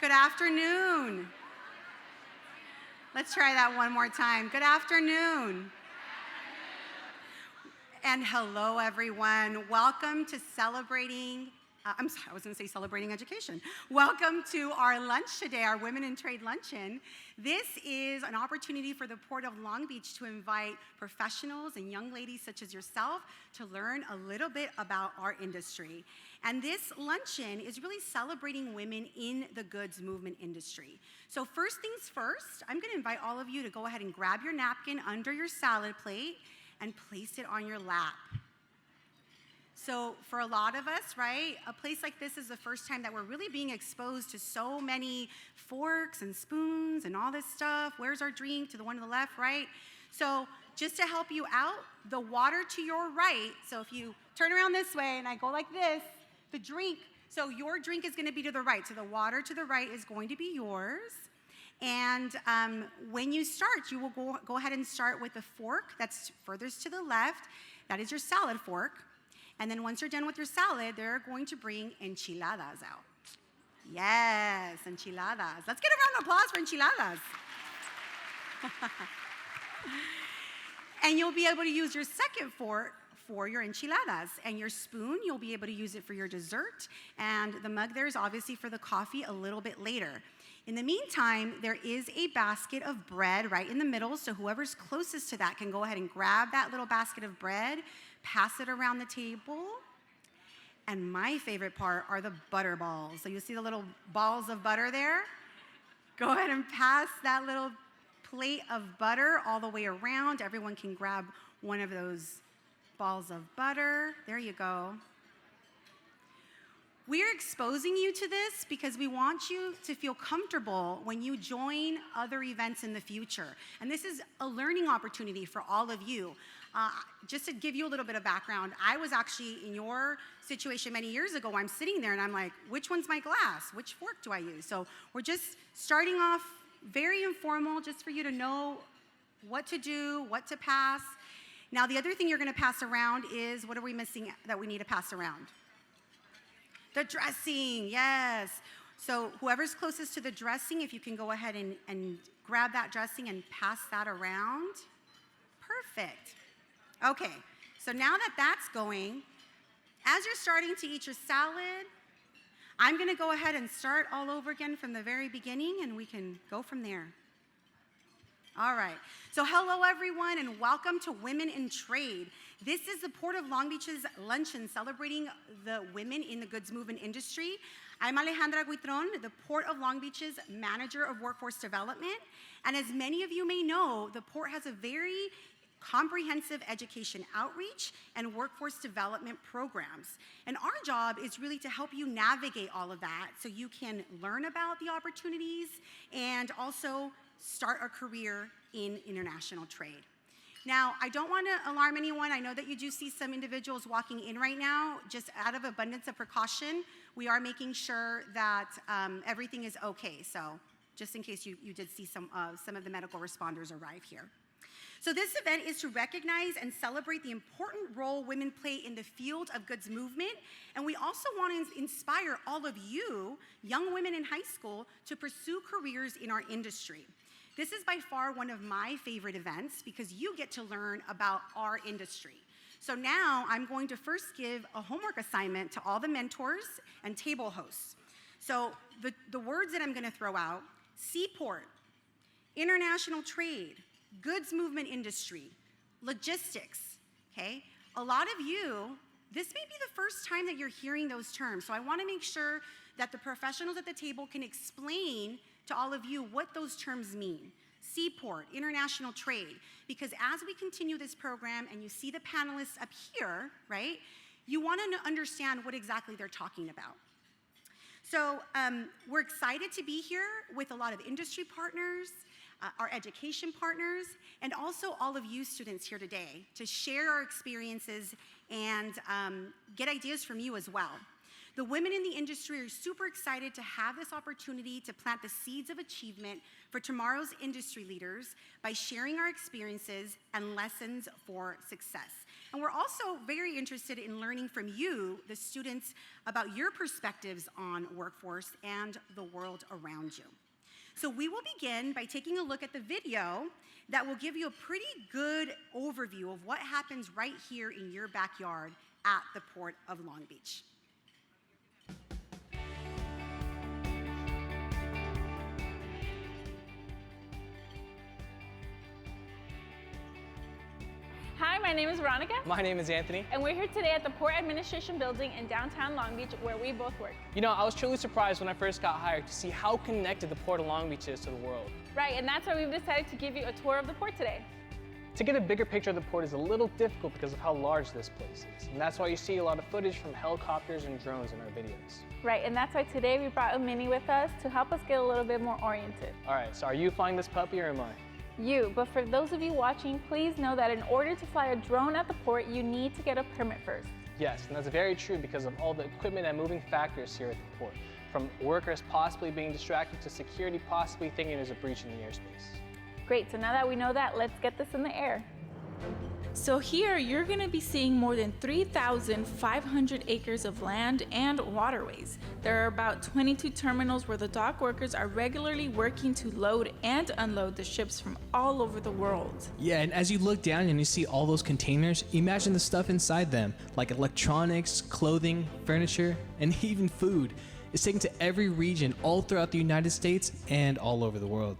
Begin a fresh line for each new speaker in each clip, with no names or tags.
Good afternoon. Let's try that one more time. Good afternoon. And hello, everyone. Welcome to celebrating. I was going to say celebrating education. Welcome to our lunch today, our Women in Trade Luncheon. This is an opportunity for the Port of Long Beach to invite professionals and young ladies such as yourself to learn a little bit about our industry. And this luncheon is really celebrating women in the goods movement industry. So first things first, I'm going to invite all of you to go ahead and grab your napkin under your salad plate and place it on your lap. So for a lot of us, right, a place like this is the first time that we're really being exposed to so many forks and spoons and all this stuff. Where's our drink? To the one to the left, right? So just to help you out, the water to your right, so if you turn around this way and I go like this, the drink, so your drink is going to be to the right. So the water to the right is going to be yours. And when you start, you will go ahead and start with the fork that's furthest to the left. That is your salad fork. And then once you're done with your salad, they're going to bring enchiladas out. Yes, enchiladas. Let's get a round of applause for enchiladas. And you'll be able to use your second fork for your enchiladas. And your spoon, you'll be able to use it for your dessert. And the mug there is obviously for the coffee a little bit later. In the meantime, there is a basket of bread right in the middle, so whoever's closest to that can go ahead and grab that little basket of bread, pass it around the table. And my favorite part are the butter balls. So you see the little balls of butter there? Go ahead and pass that little plate of butter all the way around. Everyone can grab one of those balls of butter. There you go. We're exposing you to this because we want you to feel comfortable when you join other events in the future. And this is a learning opportunity for all of you. Just to give you a little bit of background, I was actually in your situation many years ago. I'm sitting there and I'm like, which one's my glass? Which fork do I use? So we're just starting off very informal just for you to know what to do, what to pass. Now, the other thing you're going to pass around is, what are we missing that we need to pass around? The dressing, yes. So whoever's closest to the dressing, if you can go ahead and grab that dressing and pass that around. Perfect. Okay, so now that that's going, as you're starting to eat your salad, I'm going to go ahead and start all over again from the very beginning, and we can go from there. All right, so hello everyone, and welcome to Women in Trade. This is the Port of Long Beach's luncheon celebrating the women in the goods movement industry. I'm Alejandra Guitron, the Port of Long Beach's Manager of Workforce Development. And as many of you may know, the Port has a very comprehensive education outreach and workforce development programs. And our job is really to help you navigate all of that so you can learn about the opportunities and also start a career in international trade. Now, I don't want to alarm anyone. I know that you do see some individuals walking in right now. Just out of abundance of precaution, we are making sure that everything is okay. So just in case you did see some of the medical responders arrive here. So this event is to recognize and celebrate the important role women play in the field of goods movement. And we also want to inspire all of you, young women in high school, to pursue careers in our industry. This is by far one of my favorite events because you get to learn about our industry. So now I'm going to first give a homework assignment to all the mentors and table hosts. So the words that I'm going to throw out: seaport, international trade, goods movement industry, logistics, okay? A lot of you, this may be the first time that you're hearing those terms, so I want to make sure that the professionals at the table can explain to all of you what those terms mean. Seaport, international trade, because as we continue this program and you see the panelists up here, right, you want to understand what exactly they're talking about. So we're excited to be here with a lot of industry partners, our education partners, and also all of you students here today to share our experiences and get ideas from you as well. The women in the industry are super excited to have this opportunity to plant the seeds of achievement for tomorrow's industry leaders by sharing our experiences and lessons for success. And we're also very interested in learning from you, the students, about your perspectives on workforce and the world around you. So we will begin by taking a look at the video that will give you a pretty good overview of what happens right here in your backyard at the Port of Long Beach.
Hi, my name is Veronica.
My name is Anthony.
And we're here today at the Port Administration Building in downtown Long Beach, where we both work.
You know, I was truly surprised when I first got hired to see how connected the Port of Long Beach is to the world.
Right, and that's why we've decided to give you a tour of the port today.
To get a bigger picture of the port is a little difficult because of how large this place is. And that's why you see a lot of footage from helicopters and drones in our videos.
Right, and that's why today we brought a Mini with us to help us get a little bit more oriented.
All right, so are you flying this puppy or am I?
You, but for those of you watching, please know that in order to fly a drone at the port, you need to get a permit first.
Yes, and that's very true because of all the equipment and moving factors here at the port. From workers possibly being distracted to security possibly thinking there's a breach in the airspace.
Great, so now that we know that, let's get this in the air.
So here you're going to be seeing more than 3,500 acres of land and waterways. There are about 22 terminals where the dock workers are regularly working to load and unload the ships from all over the world.
Yeah, and as you look down and you see all those containers, imagine the stuff inside them, like electronics, clothing, furniture, and even food. It's taken to every region all throughout the United States and all over the world.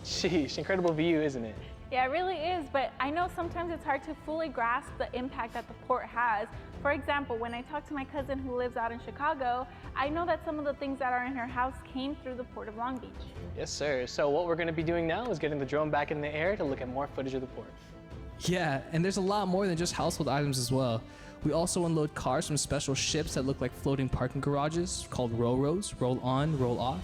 Sheesh, incredible view, isn't it?
Yeah, it really is, but I know sometimes it's hard to fully grasp the impact that the port has. For example, when I talk to my cousin who lives out in Chicago, I know that some of the things that are in her house came through the Port of Long Beach.
Yes, sir. So what we're going to be doing now is getting the drone back in the air to look at more footage of the port.
Yeah, and there's a lot more than just household items as well. We also unload cars from special ships that look like floating parking garages called ro-ros, roll on, roll off,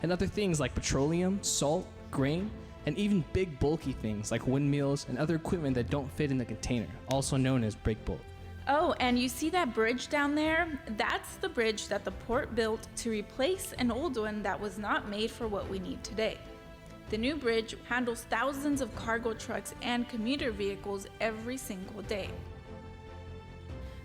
and other things like petroleum, salt, grain, and even big bulky things like windmills and other equipment that don't fit in the container, also known as break bulk.
Oh, and you see that bridge down there? That's the bridge that the port built to replace an old one that was not made for what we need today. The new bridge handles thousands of cargo trucks and commuter vehicles every single day.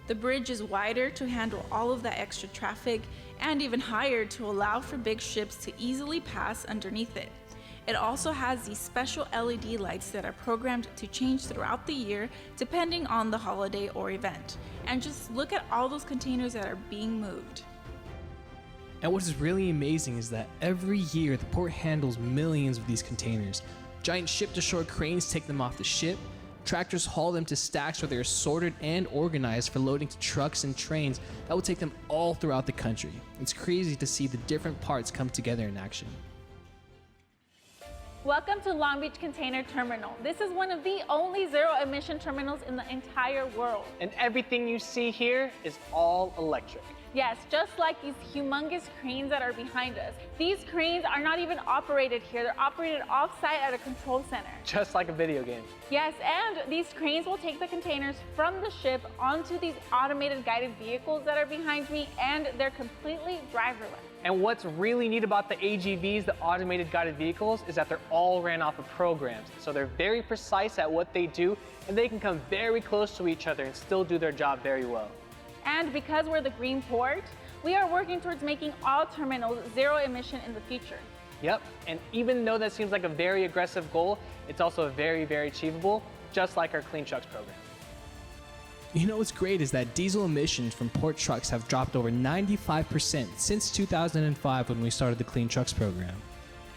The bridge is wider to handle all of that extra traffic and even higher to allow for big ships to easily pass underneath it. It also has these special LED lights that are programmed to change throughout the year depending on the holiday or event. And just look at all those containers that are being moved.
And what is really amazing is that every year the port handles millions of these containers. Giant ship-to-shore cranes take them off the ship. Tractors haul them to stacks where they are sorted and organized for loading to trucks and trains that will take them all throughout the country. It's crazy to see the different parts come together in action.
Welcome to Long Beach Container Terminal. This is one of the only zero-emission terminals in the entire world.
And everything you see here is all electric.
Yes, just like these humongous cranes that are behind us. These cranes are not even operated here. They're operated off-site at a control center.
Just like a video game.
Yes, and these cranes will take the containers from the ship onto these automated guided vehicles that are behind me, and they're completely driverless.
And what's really neat about the AGVs, the automated guided vehicles, is that they're all ran off of programs. So they're very precise at what they do, and they can come very close to each other and still do their job very well.
And because we're the Green Port, we are working towards making all terminals zero emission in the future.
Yep, and even though that seems like a very aggressive goal, it's also very, very achievable, just like our Clean Trucks program.
You know what's great is that diesel emissions from port trucks have dropped over 95% since 2005 when we started the Clean Trucks program.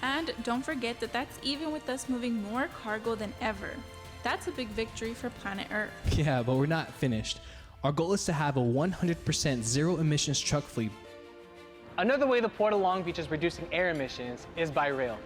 And don't forget that that's even with us moving more cargo than ever. That's a big victory for planet Earth.
Yeah, but we're not finished. Our goal is to have a 100% zero emissions truck fleet.
Another way the Port of Long Beach is reducing air emissions is by rail.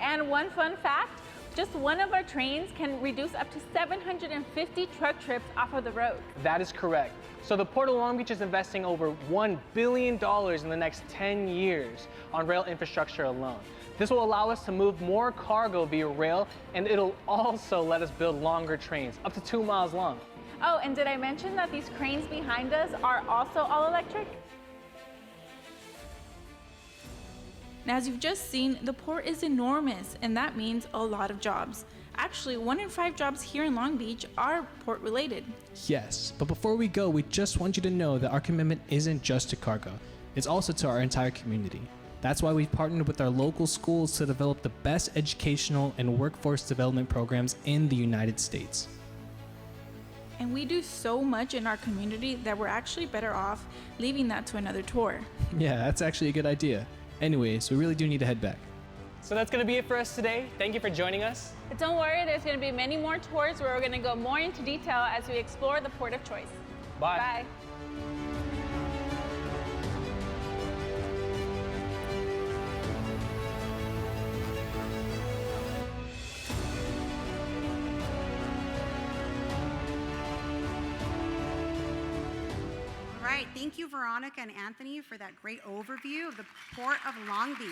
And one fun fact, just one of our trains can reduce up to 750 truck trips off of the road.
That is correct. So the Port of Long Beach is investing over $1 billion in the next 10 years on rail infrastructure alone. This will allow us to move more cargo via rail, and it'll also let us build longer trains, up to 2 miles long.
Oh, and did I mention that these cranes behind us are also all electric?
As you've just seen, the port is enormous, and that means a lot of jobs. Actually, 1 in 5 jobs here in Long Beach are port related.
Yes, but before we go, we just want you to know that our commitment isn't just to cargo, it's also to our entire community. That's why we've partnered with our local schools to develop the best educational and workforce development programs in the United States.
And we do so much in our community that we're actually better off leaving that to another tour.
Yeah, that's actually a good idea. Anyways, we really do need to head back.
So that's going to be it for us today. Thank you for joining us.
But don't worry, there's going to be many more tours where we're going to go more into detail as we explore the port of choice.
Bye.
Bye.
All right, thank you, Veronica and Anthony, for that great overview of the Port of Long Beach.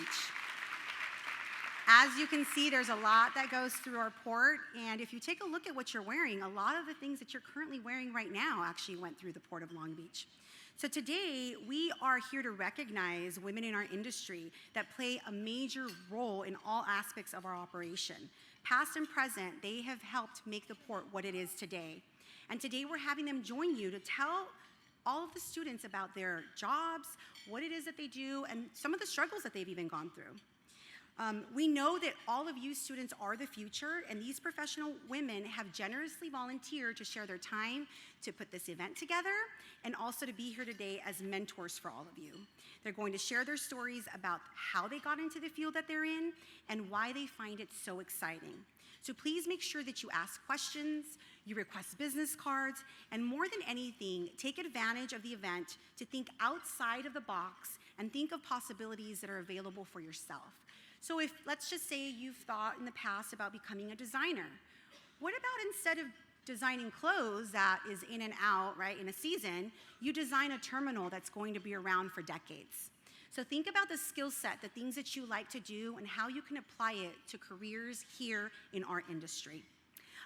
As you can see, there's a lot that goes through our port, and if you take a look at what you're wearing, a lot of the things that you're currently wearing right now actually went through the Port of Long Beach. So today, we are here to recognize women in our industry that play a major role in all aspects of our operation. Past and present, they have helped make the port what it is today. And today, we're having them join you to tell all of the students about their jobs, what it is that they do, and some of the struggles that they've even gone through. We know that all of you students are the future, and these professional women have generously volunteered to share their time to put this event together and also to be here today as mentors for all of you. They're going to share their stories about how they got into the field that they're in and why they find it so exciting. So please make sure that you ask questions, you request business cards, and more than anything, take advantage of the event to think outside of the box and think of possibilities that are available for yourself. So if, let's just say you've thought in the past about becoming a designer, what about instead of designing clothes that is in and out, right, in a season, you design a terminal that's going to be around for decades? So think about the skill set, the things that you like to do, and how you can apply it to careers here in our industry.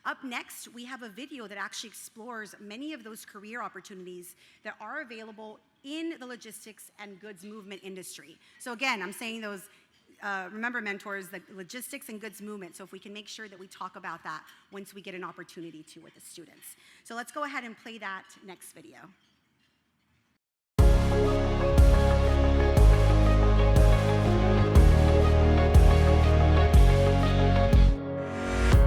Up next, we have a video that actually explores many of those career opportunities that are available in the logistics and goods movement industry. So again, I'm saying those, remember mentors, the logistics and goods movement, so if we can make sure that we talk about that once we get an opportunity to with the students. So let's go ahead and play that next video.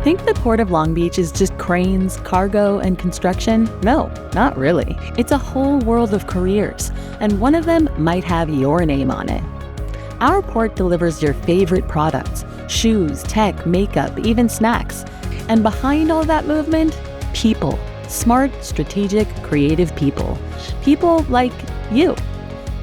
Think the Port of Long Beach is just cranes, cargo, and construction? No, not really. It's a whole world of careers, and one of them might have your name on it. Our port delivers your favorite products, shoes, tech, makeup, even snacks. And behind all that movement, people. Smart, strategic, creative people. People like you.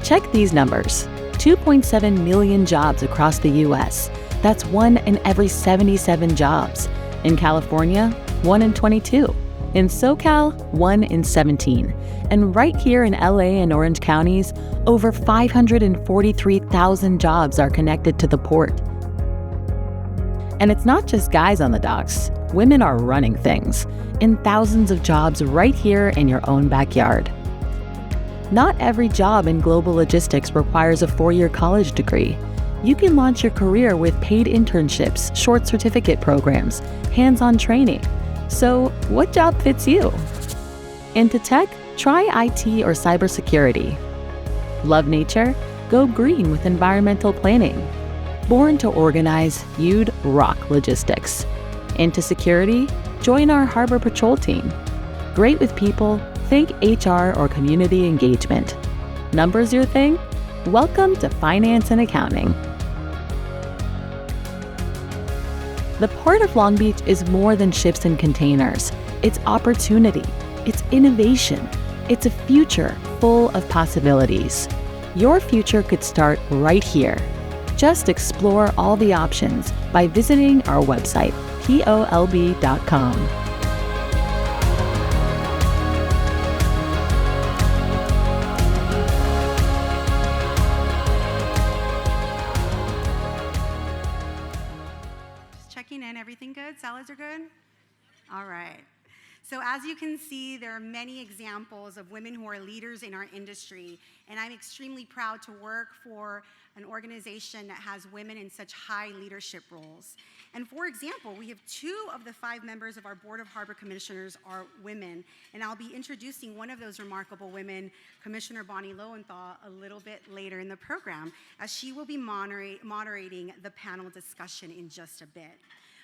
Check these numbers. 2.7 million jobs across the U.S. That's 1 in every 77 jobs. In California, 1 in 22. In SoCal, 1 in 17. And right here in LA and Orange counties, over 543,000 jobs are connected to the port. And it's not just guys on the docks. Women are running things in thousands of jobs right here in your own backyard. Not every job in global logistics requires a 4-year college degree. You can launch your career with paid internships, short certificate programs, hands-on training. So, what job fits you? Into tech? Try IT or cybersecurity. Love nature? Go green with environmental planning. Born to organize, you'd rock logistics. Into security? Join our Harbor Patrol team. Great with people? Think HR or community engagement. Numbers your thing? Welcome to finance and accounting. The Port of Long Beach is more than ships and containers. It's opportunity. It's innovation. It's a future full of possibilities. Your future could start right here. Just explore all the options by visiting our website, polb.com.
Checking in, everything good? Salads are good? All right. So as you can see, there are many examples of women who are leaders in our industry, and I'm extremely proud to work for an organization that has women in such high leadership roles. And for example, we have 2 of the 5 members of our Board of Harbor Commissioners are women, and I'll be introducing one of those remarkable women, Commissioner Bonnie Lowenthal, a little bit later in the program, as she will be moderating the panel discussion in just a bit.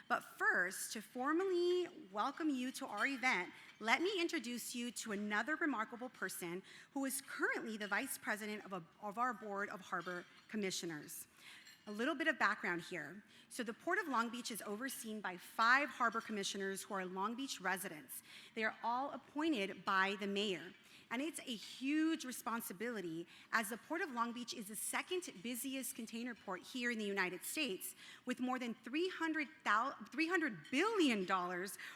But first, to formally welcome you to our event, let me introduce you to another remarkable person who is currently the Vice President of our Board of Harbor Commissioners. A little bit of background here. So the Port of Long Beach is overseen by 5 harbor commissioners who are Long Beach residents. They are all appointed by the mayor. And it's a huge responsibility, as the Port of Long Beach is the 2nd busiest container port here in the United States, with more than $300 billion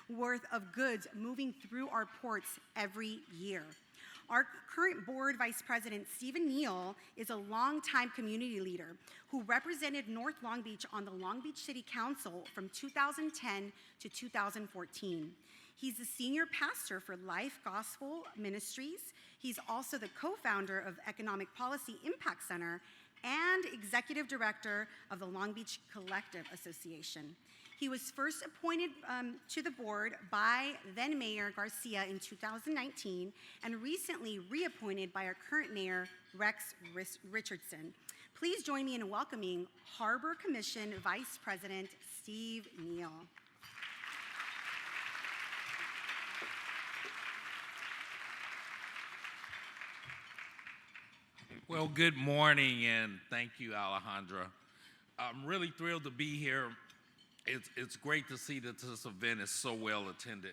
worth of goods moving through our ports every year. Our current board vice president, Stephen Neal, is a longtime community leader who represented North Long Beach on the Long Beach City Council from 2010 to 2014. He's the senior pastor for Life Gospel Ministries. He's also the co-founder of Economic Policy Impact Center and executive director of the Long Beach Collective Association. He was first appointed to the board by then Mayor Garcia in 2019 and recently reappointed by our current mayor, Rex Richardson. Please join me in welcoming Harbor Commission Vice President Steve Neal.
Well, good morning, and thank you, Alejandra. I'm really thrilled to be here. It's great to see that this event is so well attended.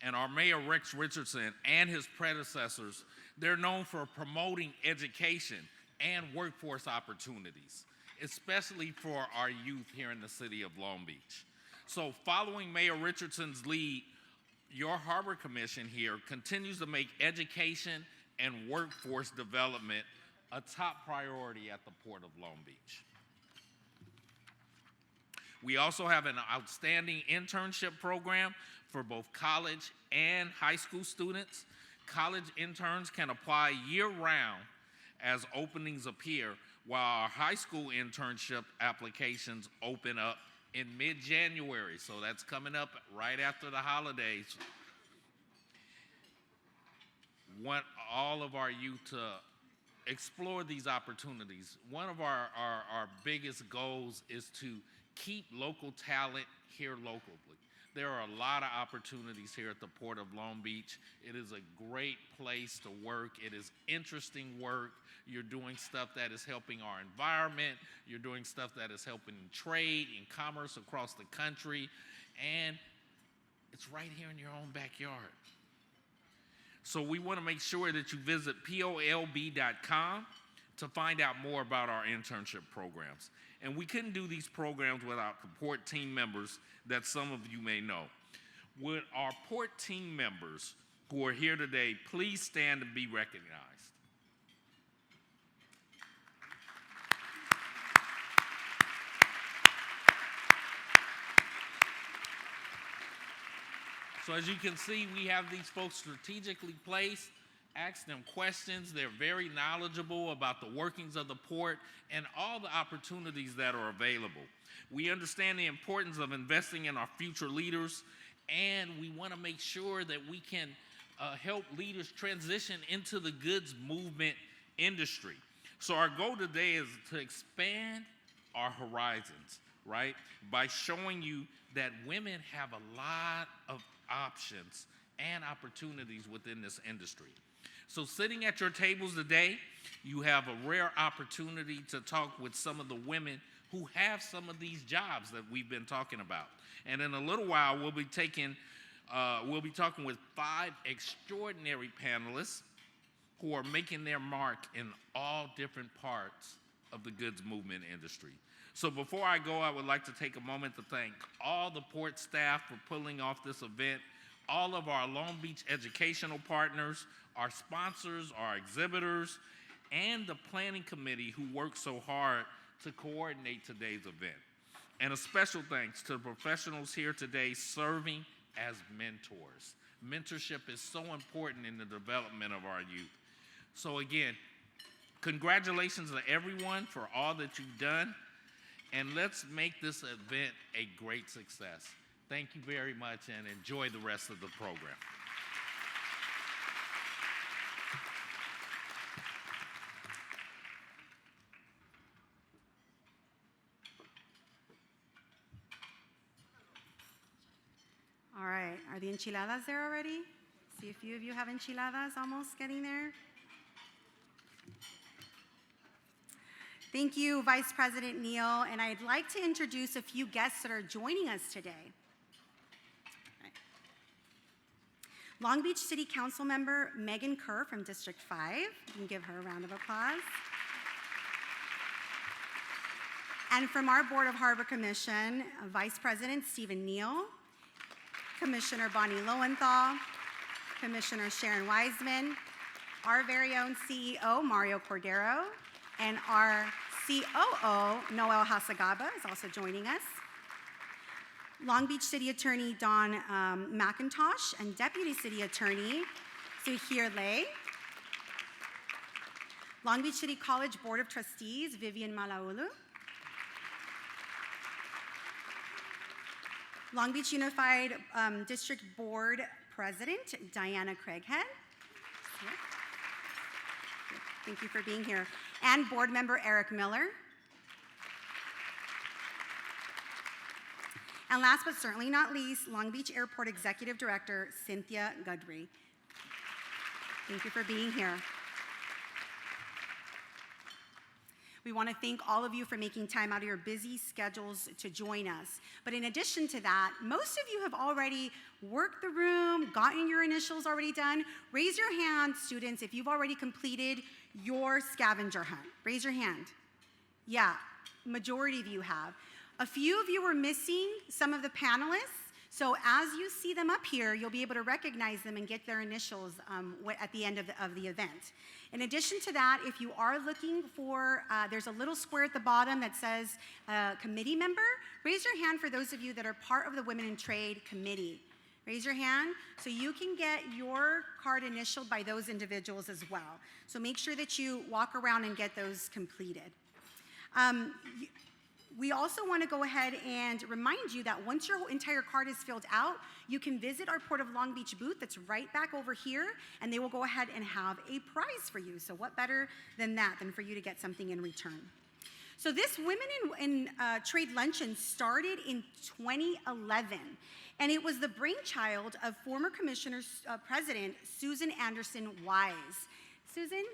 And our Mayor, Rex Richardson, and his predecessors, they're known for promoting education and workforce opportunities, especially for our youth here in the city of Long Beach. So following Mayor Richardson's lead, your Harbor Commission here continues to make education and workforce development a top priority at the Port of Long Beach. We also have an outstanding internship program for both college and high school students. College interns can apply year-round as openings appear, while our high school internship applications open up in mid-January, so that's coming up right after the holidays. Want all of our youth to explore these opportunities. One of our biggest goals is to keep local talent here locally. There are a lot of opportunities here at the Port of Long Beach. It is a great place to work. It is interesting work. You're doing stuff that is helping our environment. You're doing stuff that is helping trade and commerce across the country. And it's right here in your own backyard. So we want to make sure that you visit POLB.com to find out more about our internship programs. And we couldn't do these programs without the port team members that some of you may know. Would our port team members who are here today please stand and be recognized? So as you can see, we have these folks strategically placed. Ask them questions. They're very knowledgeable about the workings of the port and all the opportunities that are available. We understand the importance of investing in our future leaders, and we want to make sure that we can help leaders transition into the goods movement industry. So our goal today is to expand our horizons, right? By showing you that women have a lot of options and opportunities within this industry. So sitting at your tables today, you have a rare opportunity to talk with some of the women who have some of these jobs that we've been talking about. And in a little while, we'll be talking with 5 extraordinary panelists who are making their mark in all different parts of the goods movement industry. So before I go, I would like to take a moment to thank all the port staff for pulling off this event, all of our Long Beach educational partners, our sponsors, our exhibitors, and the planning committee who worked so hard to coordinate today's event. And a special thanks to the professionals here today serving as mentors. Mentorship is so important in the development of our youth. So again, congratulations to everyone for all that you've done, and let's make this event a great success. Thank you very much, and enjoy the rest of the program.
All right, are the enchiladas there already? See a few of you have enchiladas almost getting there. Thank you, Vice President Neal, and I'd like to introduce a few guests that are joining us today. Long Beach City Council member Megan Kerr from District 5. You can give her a round of applause. And from our Board of Harbor Commission, Vice President Stephen Neal, Commissioner Bonnie Lowenthal, Commissioner Sharon Wiseman, our very own CEO Mario Cordero, and our COO Noel Hasagaba is also joining us. Long Beach City Attorney Don McIntosh and Deputy City Attorney Zuhir Lay. Long Beach City College Board of Trustees Vivian Malaulu. Long Beach Unified District Board President Diana Craighead. Thank you for being here. And Board Member Eric Miller. And last but certainly not least, Long Beach Airport Executive Director Cynthia Gudry. Thank you for being here. We want to thank all of you for making time out of your busy schedules to join us. But in addition to that, most of you have already worked the room, gotten your initials already done. Raise your hand, students, if you've already completed your scavenger hunt. Raise your hand. Yeah, majority of you have. A few of you were missing some of the panelists, so as you see them up here, you'll be able to recognize them and get their initials at the end of the event. In addition to that, if you are looking for, there's a little square at the bottom that says committee member. Raise your hand for those of you that are part of the Women in Trade Committee. Raise your hand so you can get your card initialed by those individuals as well. So make sure that you walk around and get those completed. We also want to go ahead and remind you that once your entire card is filled out, you can visit our Port of Long Beach booth that's right back over here, and they will go ahead and have a prize for you. So what better than that, than for you to get something in return? So this Women in Trade Luncheon started in 2011, and it was the brainchild of former Commissioner President Susan Anderson Wise. Susan,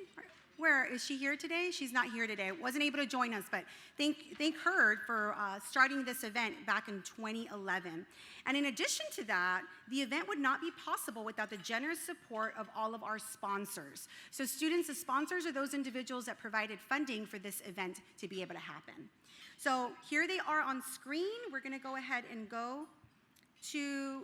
where is she here today? She's not here today. Wasn't able to join us, but thank her for starting this event back in 2011. And in addition to that, the event would not be possible without the generous support of all of our sponsors. So students, the sponsors are those individuals that provided funding for this event to be able to happen. So here they are on screen. We're gonna go ahead and go to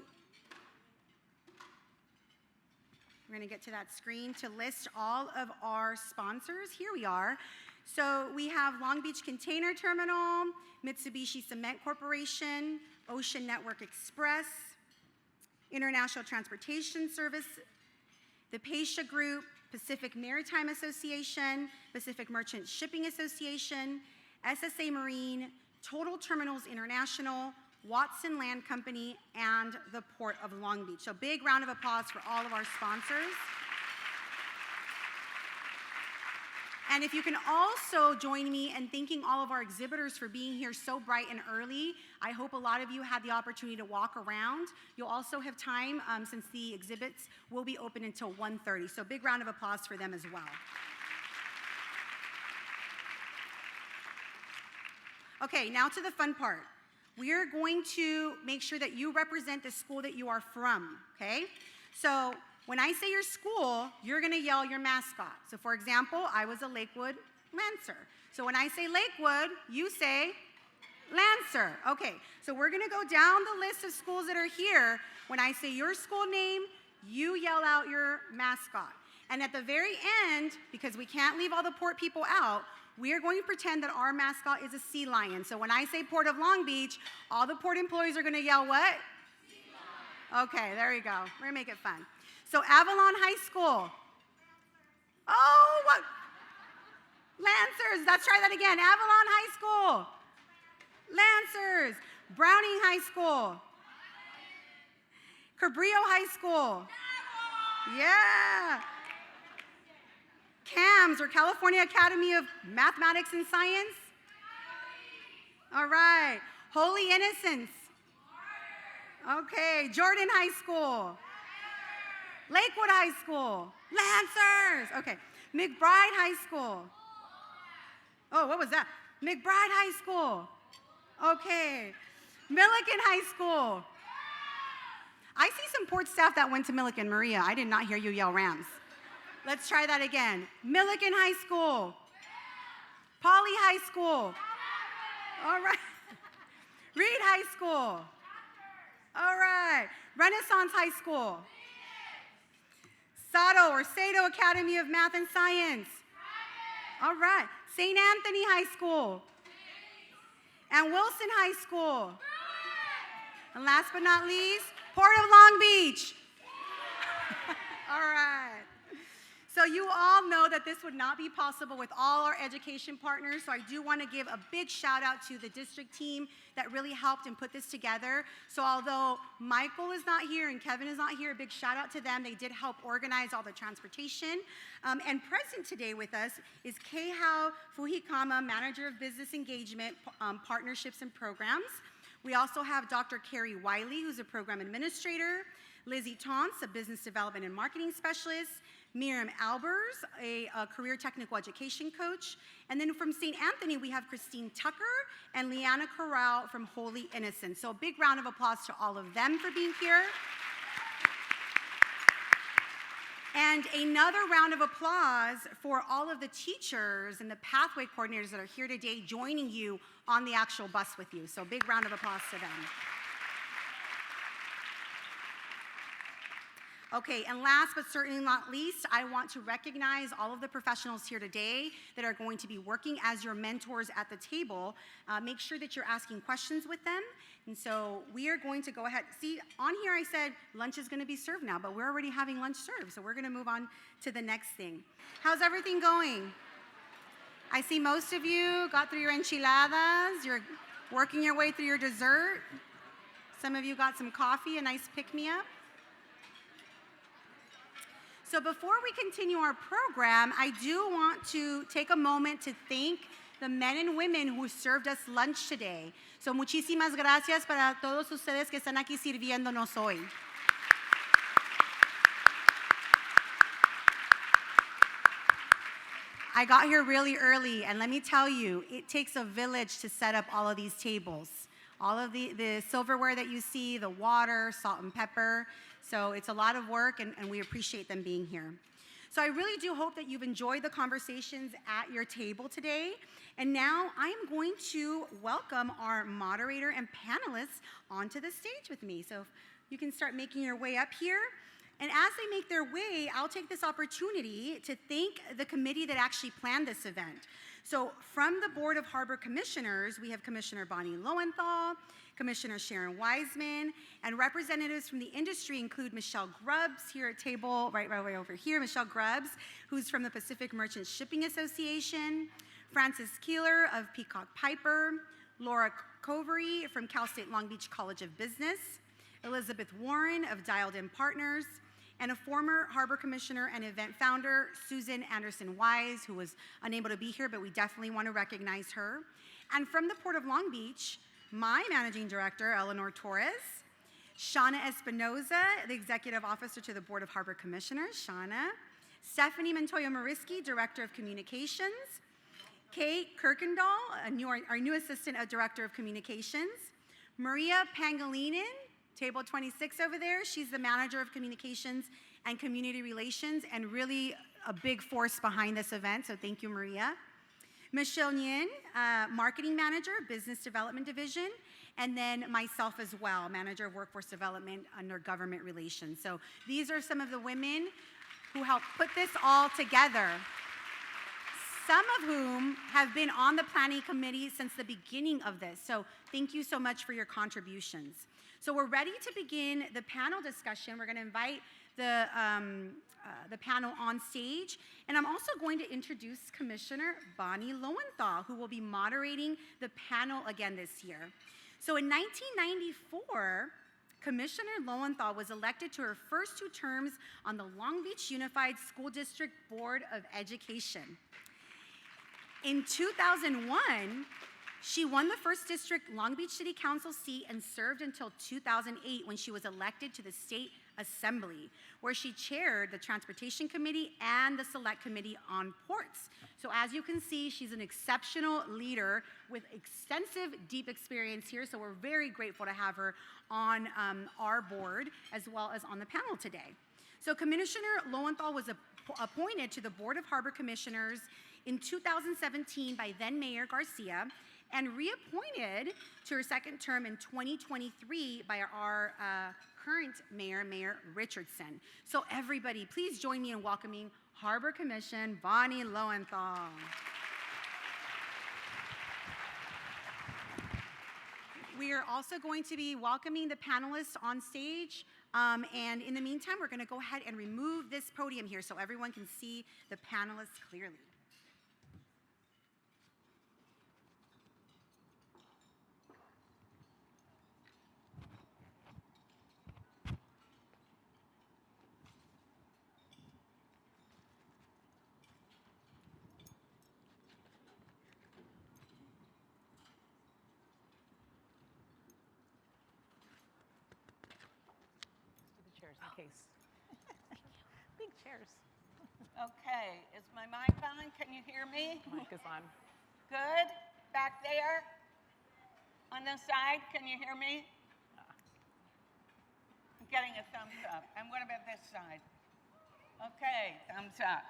We're going to get to that screen to list all of our sponsors. Here we are. So we have Long Beach Container Terminal, Mitsubishi Cement Corporation, Ocean Network Express, International Transportation Service, the Pasha Group, Pacific Maritime Association, Pacific Merchant Shipping Association, SSA Marine, Total Terminals International, Watson Land Company, and the Port of Long Beach. So big round of applause for all of our sponsors. And if you can also join me in thanking all of our exhibitors for being here so bright and early. I hope a lot of you had the opportunity to walk around. You'll also have time since the exhibits will be open until 1:30. So big round of applause for them as well. Okay, now to the fun part. We are going to make sure that you represent the school that you are from, okay? So when I say your school, you're gonna yell your mascot. So for example, I was a Lakewood Lancer. So when I say Lakewood, you say Lancer. Okay, so we're gonna go down the list of schools that are here. When I say your school name, you yell out your mascot. And at the very end, because we can't leave all the Port people out, we are going to pretend that our mascot is a sea lion. So when I say Port of Long Beach, all the Port employees are going to yell what? Sea lion. Okay, there you go. We're gonna make it fun. So Avalon High School. Oh, what? Lancers. Let's try that again. Avalon High School. Lancers. Browning High School. Cabrillo High School. Yeah. CAMS, or California Academy of Mathematics and Science. All right. Holy Innocents. Okay. Jordan High School. Lakewood High School. Lancers. Okay. McBride High School. Oh, what was that? McBride High School. Okay. Milliken High School. I see some Port staff that went to Milliken. Maria, I did not hear you yell Rams. Let's try that again. Milliken High School. Poly High School. All right. Reed High School. All right. Renaissance High School. Sato Academy of Math and Science. All right. St. Anthony High School. And Wilson High School. And last but not least, Port of Long Beach. All right. So you all know that this would not be possible with all our education partners, so I do want to give a big shout out to the district team that really helped and put this together. So although Michael is not here and Kevin is not here, a big shout out to them. They did help organize all the transportation. And present today with us is Keihao Fujikama, Manager of Business Engagement, Partnerships and Programs. We also have Dr. Carrie Wiley, who's a program administrator, Lizzie Taunce, a business development and marketing specialist, Miriam Albers, a career technical education coach, and then from St. Anthony, we have Christine Tucker and Liana Corral from Holy Innocents. So a big round of applause to all of them for being here. And another round of applause for all of the teachers and the pathway coordinators that are here today joining you on the actual bus with you. So big round of applause to them. Okay, and last but certainly not least, I want to recognize all of the professionals here today that are going to be working as your mentors at the table. Make sure that you're asking questions with them. And so we are going to go ahead. See, on here I said lunch is going to be served now, but we're already having lunch served. So we're going to move on to the next thing. How's everything going? I see most of you got through your enchiladas. You're working your way through your dessert. Some of you got some coffee, a nice pick-me-up. So before we continue our program, I do want to take a moment to thank the men and women who served us lunch today. So muchísimas gracias para todos ustedes que están aquí sirviéndonos hoy. I got here really early, and let me tell you, it takes a village to set up all of these tables. All of the silverware that you see, the water, salt and pepper. So it's a lot of work, and we appreciate them being here. So I really do hope that you've enjoyed the conversations at your table today. And now I am going to welcome our moderator and panelists onto the stage with me. So you can start making your way up here. And as they make their way, I'll take this opportunity to thank the committee that actually planned this event. So from the Board of Harbor Commissioners, we have Commissioner Bonnie Lowenthal, Commissioner Sharon Wiseman, and representatives from the industry include Michelle Grubbs here at table, right over here, Michelle Grubbs, who's from the Pacific Merchant Shipping Association, Francis Keeler of Peacock Piper, Laura Covery from Cal State Long Beach College of Business, Elizabeth Warren of Dialed In Partners, and a former Harbor Commissioner and event founder, Susan Anderson-Wise, who was unable to be here, but we definitely want to recognize her. And from the Port of Long Beach, my Managing Director, Eleanor Torres, Shauna Espinoza, the Executive Officer to the Board of Harbor Commissioners, Shauna, Stephanie Montoya-Mariski, Director of Communications, Kate Kirkendall, our new Assistant Director of Communications, Maria Pangilinan, table 26 over there. She's the Manager of Communications and Community Relations and really a big force behind this event, so thank you, Maria. Michelle Nguyen, Marketing Manager, Business Development Division, and then myself as well, Manager of Workforce Development under Government Relations. So these are some of the women who helped put this all together. some of whom have been on the planning committee since the beginning of this. So thank you so much for your contributions. So we're ready to begin the panel discussion. We're going to invite the panel on stage. And I'm also going to introduce Commissioner Bonnie Lowenthal, who will be moderating the panel again this year. So in 1994, Commissioner Lowenthal was elected to her first 2 terms on the Long Beach Unified School District Board of Education. In 2001, she won the 1st District Long Beach City Council seat and served until 2008 when she was elected to the State Assembly, where she chaired the Transportation Committee and the Select Committee on Ports. So as you can see, she's an exceptional leader with extensive, deep experience here, so we're very grateful to have her on our board as well as on the panel today. So Commissioner Lowenthal was appointed to the Board of Harbor Commissioners in 2017 by then Mayor Garcia, and reappointed to her 2nd term in 2023 by our current mayor, Mayor Richardson. So everybody, please join me in welcoming Harbor Commission Bonnie Lowenthal. We are also going to be welcoming the panelists on stage. And in the meantime, we're going to go ahead and remove this podium here so everyone can see the panelists clearly.
Case. Big chairs.
Okay, is my mic on? Can you hear me?
Mic is on.
Good? Back there? On the side, can you hear me? I'm getting a thumbs up. And what about this side? Okay, thumbs up.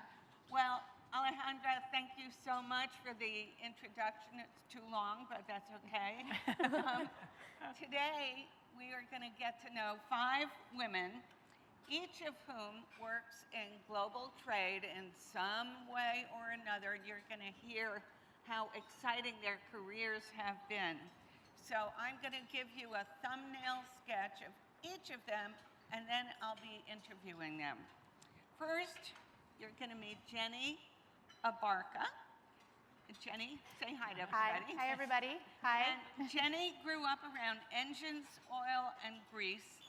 Well, Alejandra, thank you so much for the introduction. It's too long, but that's okay. Today, we are going to get to know 5 women, each of whom works in global trade in some way or another. You're going to hear how exciting their careers have been. So I'm going to give you a thumbnail sketch of each of them, and then I'll be interviewing them. First, you're going to meet Jenny Abarca. Jenny, say hi to everybody.
Hi, everybody. Hi.
And Jenny grew up around engines, oil, and grease.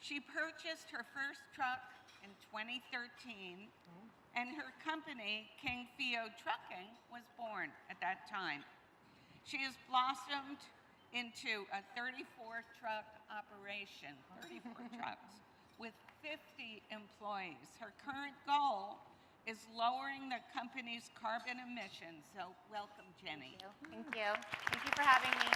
She purchased her first truck in 2013, and her company, King Fio Trucking, was born at that time. She has blossomed into a 34-truck operation, 34 trucks, with 50 employees. Her current goal is lowering the company's carbon emissions. So welcome, Jenny.
Thank you. Thank you for having me.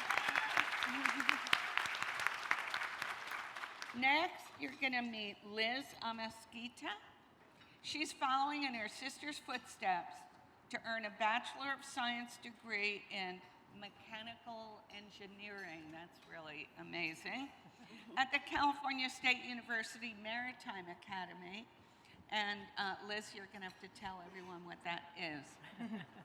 Next, you're going to meet Liz Amesquita. She's following in her sister's footsteps to earn a Bachelor of Science degree in mechanical engineering. That's really amazing. At the California State University Maritime Academy. And Liz, you're going to have to tell everyone what that is.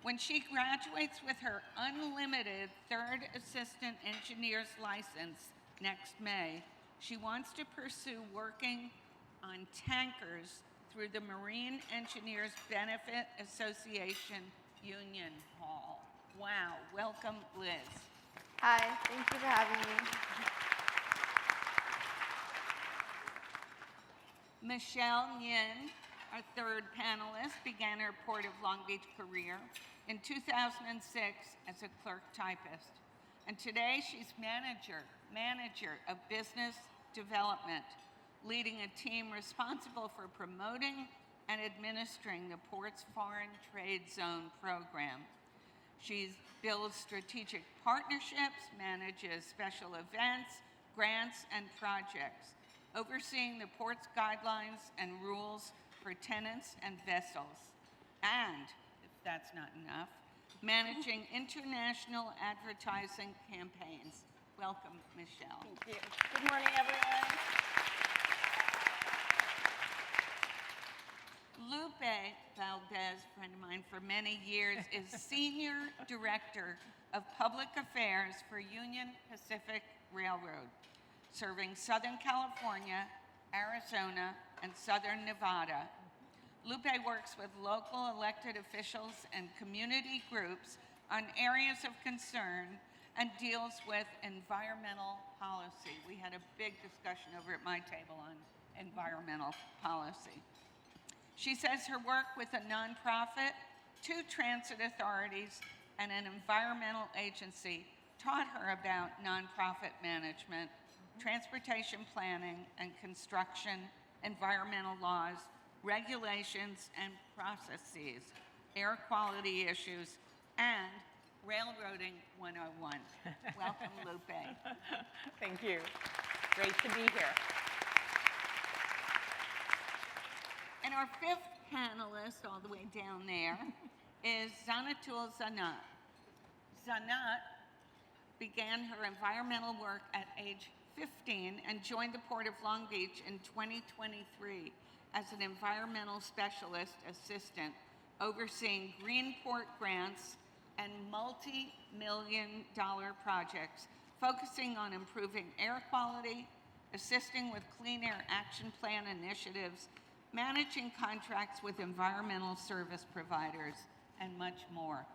When she graduates with her unlimited 3rd assistant engineer's license next May, she wants to pursue working on tankers through the Marine Engineers Benefit Association Union Hall. Wow, welcome, Liz.
Hi, thank you for having me.
Michelle Yin, our 3rd panelist, began her Port of Long Beach career in 2006 as a clerk typist. And today she's manager of business development, leading a team responsible for promoting and administering the port's foreign trade zone program. She builds strategic partnerships, manages special events, grants, and projects, overseeing the port's guidelines and rules for tenants and vessels. And, if that's not enough, managing international advertising campaigns. Welcome, Michelle.
Thank you. Good morning, everyone.
Lupe Valdez, friend of mine for many years, is Senior Director of Public Affairs for Union Pacific Railroad, serving Southern California, Arizona, and Southern Nevada. Lupe works with local elected officials and community groups on areas of concern and deals with environmental policy. We had a big discussion over at my table on environmental policy. She says her work with a nonprofit, 2 transit authorities, and an environmental agency taught her about nonprofit management, transportation planning and construction, environmental laws, regulations and processes, air quality issues, and Railroading 101. Welcome, Lupe.
Thank you. Great to be here.
And our 5th panelist, all the way down there, is Zanatul Zanat. Zanat began her environmental work at age 15 and joined the Port of Long Beach in 2023 as an environmental specialist assistant overseeing green port grants and multi-million-dollar projects focusing on improving air quality, assisting with Clean Air Action Plan initiatives, managing contracts with environmental service providers, and much more.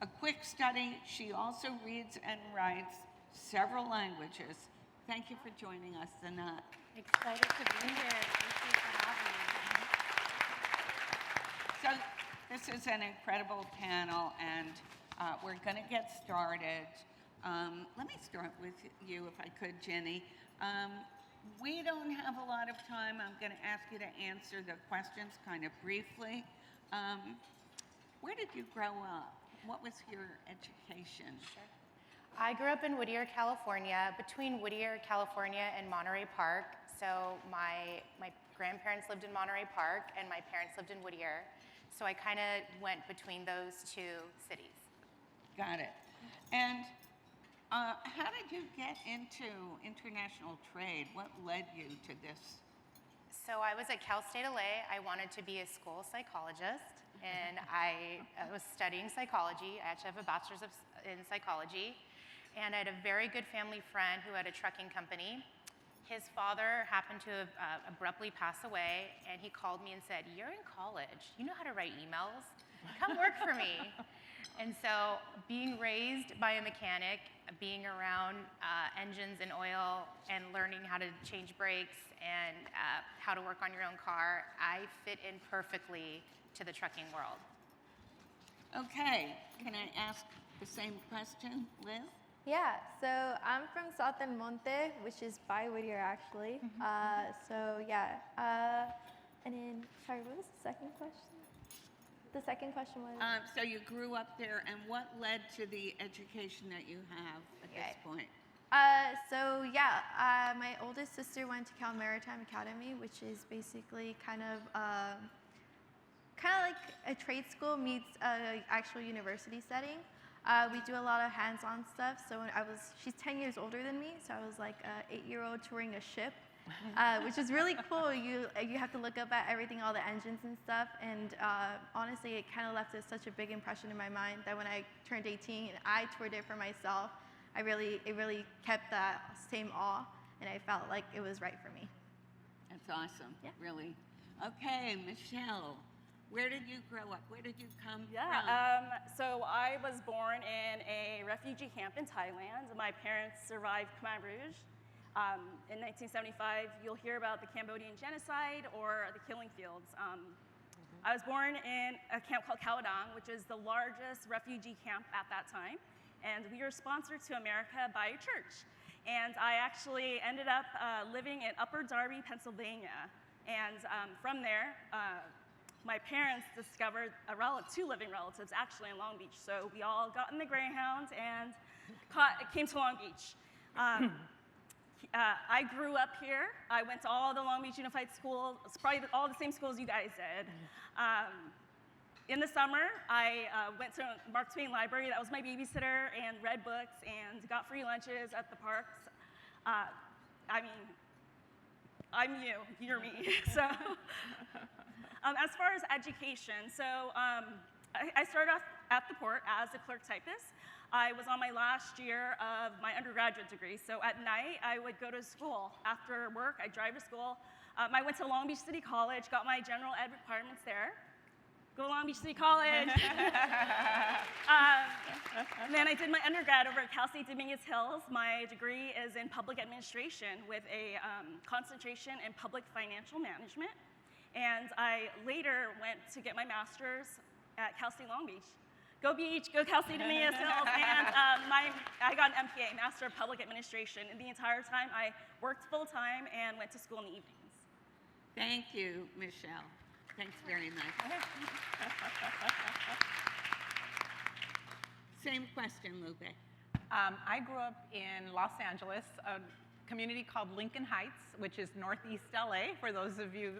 A quick study, she also reads and writes several languages. Thank you for joining us, Zanat.
Excited to be here. Thank you for having me.
So this is an incredible panel, and we're going to get started. Let me start with you, if I could, Jenny. We don't have a lot of time. I'm going to ask you to answer the questions kind of briefly. Where did you grow up? What was your education?
Sure. I grew up in Whittier, California, between Whittier, California, and Monterey Park. So my grandparents lived in Monterey Park, and my parents lived in Whittier. So I kind of went between those 2 cities.
Got it. And how did you get into international trade? What led you to this?
So I was at Cal State LA. I wanted to be a school psychologist, and I was studying psychology. I actually have a bachelor's in psychology, and I had a very good family friend who had a trucking company. His father happened to abruptly pass away, and he called me and said, "You're in college. You know how to write emails? Come work for me." And so being raised by a mechanic, being around engines and oil, and learning how to change brakes and how to work on your own car, I fit in perfectly to the trucking world.
Okay, can I ask the same question, Liz?
Yeah, so I'm from South El Monte, which is by Whittier, actually. And then, sorry, what was the second question? The second question was?
So you grew up there, and what led to the education that you have at this point?
My oldest sister went to Cal Maritime Academy, which is basically kind of like a trade school meets an actual university setting. We do a lot of hands-on stuff. So she's 10 years older than me, so I was like an 8-year-old touring a ship, which is really cool. You have to look up at everything, all the engines and stuff. And honestly, it kind of left such a big impression in my mind that when I turned 18 and I toured it for myself, it really kept that same awe, and I felt like it was right for me.
That's awesome,
yeah.
Really. Okay, Michelle, where did you grow up? Where did you come from?
So I was born in a refugee camp in Thailand. My parents survived Khmer Rouge. In 1975, you'll hear about the Cambodian genocide or the killing fields. I was born in a camp called Kawadang, which is the largest refugee camp at that time. And we were sponsored to America by a church. And I actually ended up living in Upper Darby, Pennsylvania. And from there, my parents discovered 2 living relatives actually in Long Beach. So we all got in the Greyhound and came to Long Beach. I grew up here. I went to all the Long Beach Unified Schools, probably all the same schools you guys did. In the summer, I went to Mark Twain Library. That was my babysitter, and read books and got free lunches at the parks. I'm you, you're me. So As far as education, so I started off at the port as a clerk typist. I was on my last year of my undergraduate degree, so at night I would go to school. After work, I'd drive to school. I went to Long Beach City College, got my general ed requirements there. Go Long Beach City College. And then I did my undergrad over at Cal State Dominguez Hills. My degree is in public administration with a concentration in public financial management. And I later went to get my master's at Cal State Long Beach. Go Beach, go Cal State Dominguez Hills. And I got an MPA, Master of Public Administration. And the entire time I worked full time and went to school in the evenings.
Thank you, Michelle. Thanks very much. Same question, Lupe.
I grew up in Los Angeles, a community called Lincoln Heights, which is northeast LA, for those of you,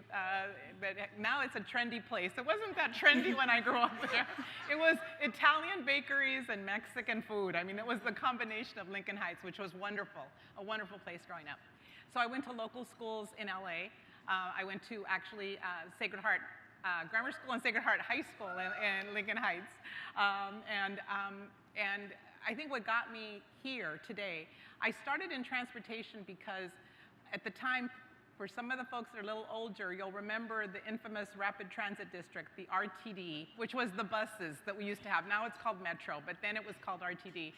but now it's a trendy place. It wasn't that trendy when I grew up there. It was Italian bakeries and Mexican food. I mean, it was the combination of Lincoln Heights, which was wonderful, a wonderful place growing up. So I went to local schools in LA. I went to actually Sacred Heart Grammar School and Sacred Heart High School in Lincoln Heights. And I think what got me here today, I started in transportation because at the time, for some of the folks that are a little older, you'll remember the infamous Rapid Transit District, the RTD, which was the buses that we used to have. Now it's called Metro, but then it was called RTD.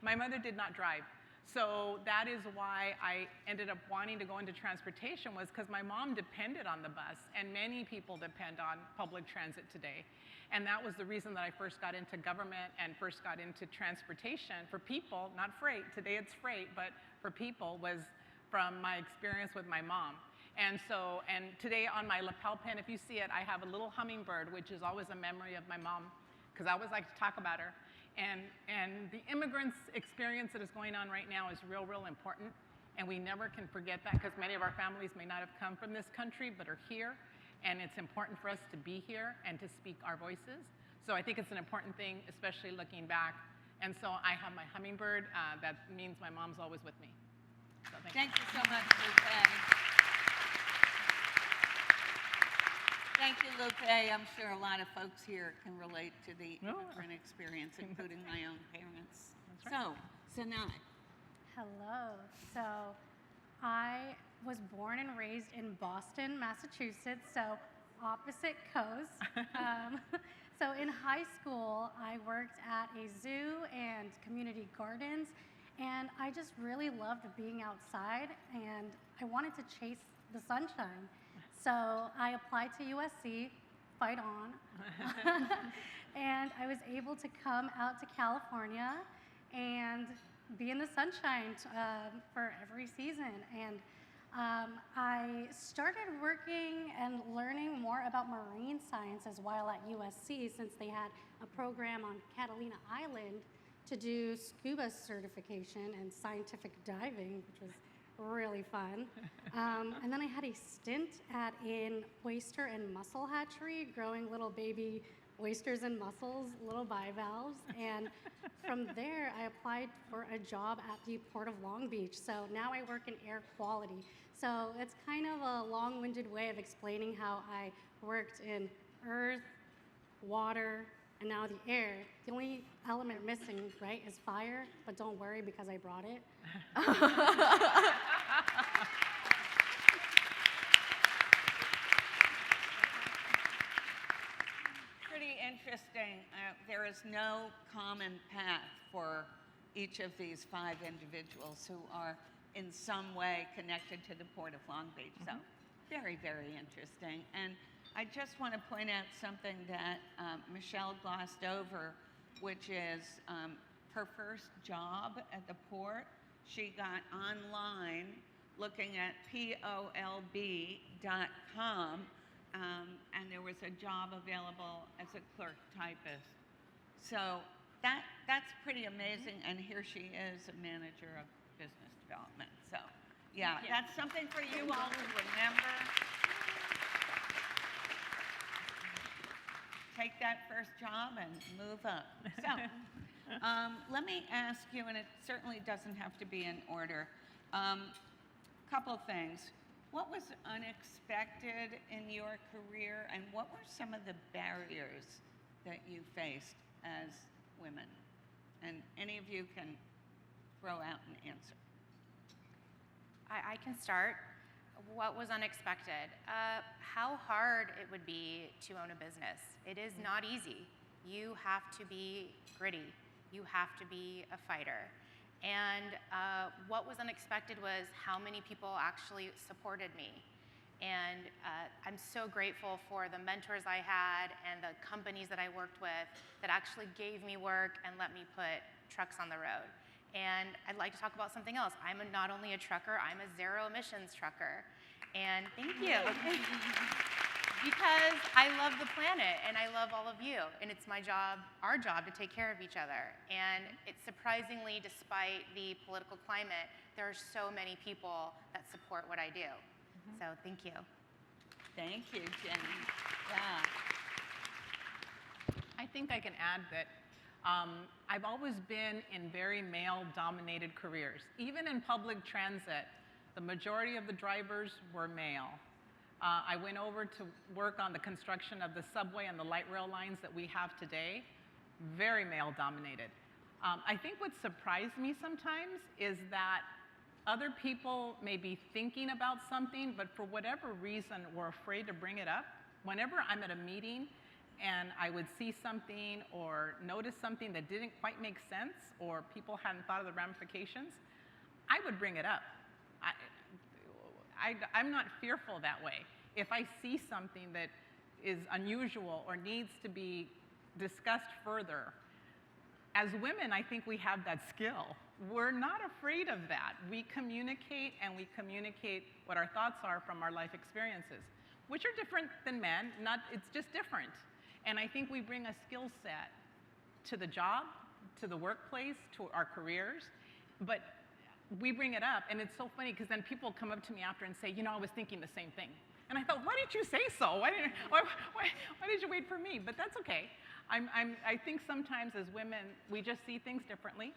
My mother did not drive. So that is why I ended up wanting to go into transportation, was because my mom depended on the bus, and many people depend on public transit today. And that was the reason that I first got into government and first got into transportation for people, not freight. Today it's freight, but for people was from my experience with my mom. And today on my lapel pin, if you see it, I have a little hummingbird, which is always a memory of my mom, because I always like to talk about her. And the immigrants' experience that is going on right now is real, real important. And we never can forget that, because many of our families may not have come from this country, but are here. And it's important for us to be here and to speak our voices. So I think it's an important thing, especially looking back. And so I have my hummingbird. That means my mom's always with me. So
thank you so much, Lupe. Thank you, Lupe. I'm sure a lot of folks here can relate to the immigrant experience, including my own parents. That's right. So, Sanai.
Hello. So, I was born and raised in Boston, Massachusetts, so opposite coast. So in high school, I worked at a zoo and community gardens, and I just really loved being outside, and I wanted to chase the sunshine. So I applied to USC, fight on, and I was able to come out to California and be in the sunshine for every season. And I started working and learning more about marine sciences while at USC, since they had a program on Catalina Island to do scuba certification and scientific diving, which was really fun. And then I had a stint at an oyster and mussel hatchery, growing little baby oysters and mussels, little bivalves. And from there, I applied for a job at the Port of Long Beach. So now I work in air quality. So it's kind of a long-winded way of explaining how I worked in earth, water, and now the air. The only element missing, right, is fire, but don't worry because I brought it.
Pretty interesting. There is no common path for each of these 5 individuals who are in some way connected to the Port of Long Beach. So very, very interesting. And I just want to point out something that Michelle glossed over, which is her first job at the port. She got online looking at POLB.com, and there was a job available as a clerk typist. So that's pretty amazing, and here she is, a manager of business development. So yeah, that's something for you all to remember. Take that first job and move up. So let me ask you, and it certainly doesn't have to be in order, couple things. What was unexpected in your career, and what were some of the barriers that you faced as women? And any of you can throw out an answer.
I can start. What was unexpected? How hard it would be to own a business. It is not easy. You have to be gritty. You have to be a fighter. And what was unexpected was how many people actually supported me. And I'm so grateful for the mentors I had and the companies that I worked with that actually gave me work and let me put trucks on the road. And I'd like to talk about something else. I'm not only a trucker, I'm a zero emissions trucker. And thank you. Because I love the planet and I love all of you. And it's my job, our job, to take care of each other. And it's surprisingly, despite the political climate, there are so many people that support what I do. So thank you.
Thank you, Jenny. Yeah.
I think I can add that I've always been in very male-dominated careers. Even in public transit, the majority of the drivers were male. I went over to work on the construction of the subway and the light rail lines that we have today, very male-dominated. I think what surprised me sometimes is that other people may be thinking about something, but for whatever reason, were afraid to bring it up. Whenever I'm at a meeting and I would see something or notice something that didn't quite make sense or people hadn't thought of the ramifications, I would bring it up. I'm not fearful that way. If I see something that is unusual or needs to be discussed further, as women, I think we have that skill. We're not afraid of that. We communicate, and we communicate what our thoughts are from our life experiences, which are different than men. It's just different. And I think we bring a skill set to the job, to the workplace, to our careers, but we bring it up, and it's so funny because then people come up to me after and say, you know, I was thinking the same thing. And I thought, why didn't you say so? Why did you wait for me? But that's okay. I think sometimes as women, we just see things differently.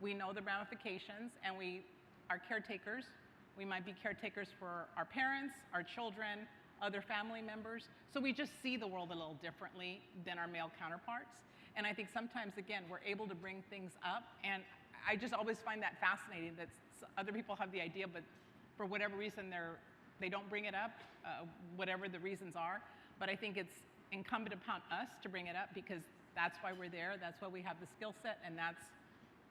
We know the ramifications, and we are caretakers. We might be caretakers for our parents, our children, other family members. So we just see the world a little differently than our male counterparts. And I think sometimes, again, we're able to bring things up. And I just always find that fascinating that other people have the idea, but for whatever reason, they don't bring it up, whatever the reasons are. But I think it's incumbent upon us to bring it up because that's why we're there, that's why we have the skill set, and that's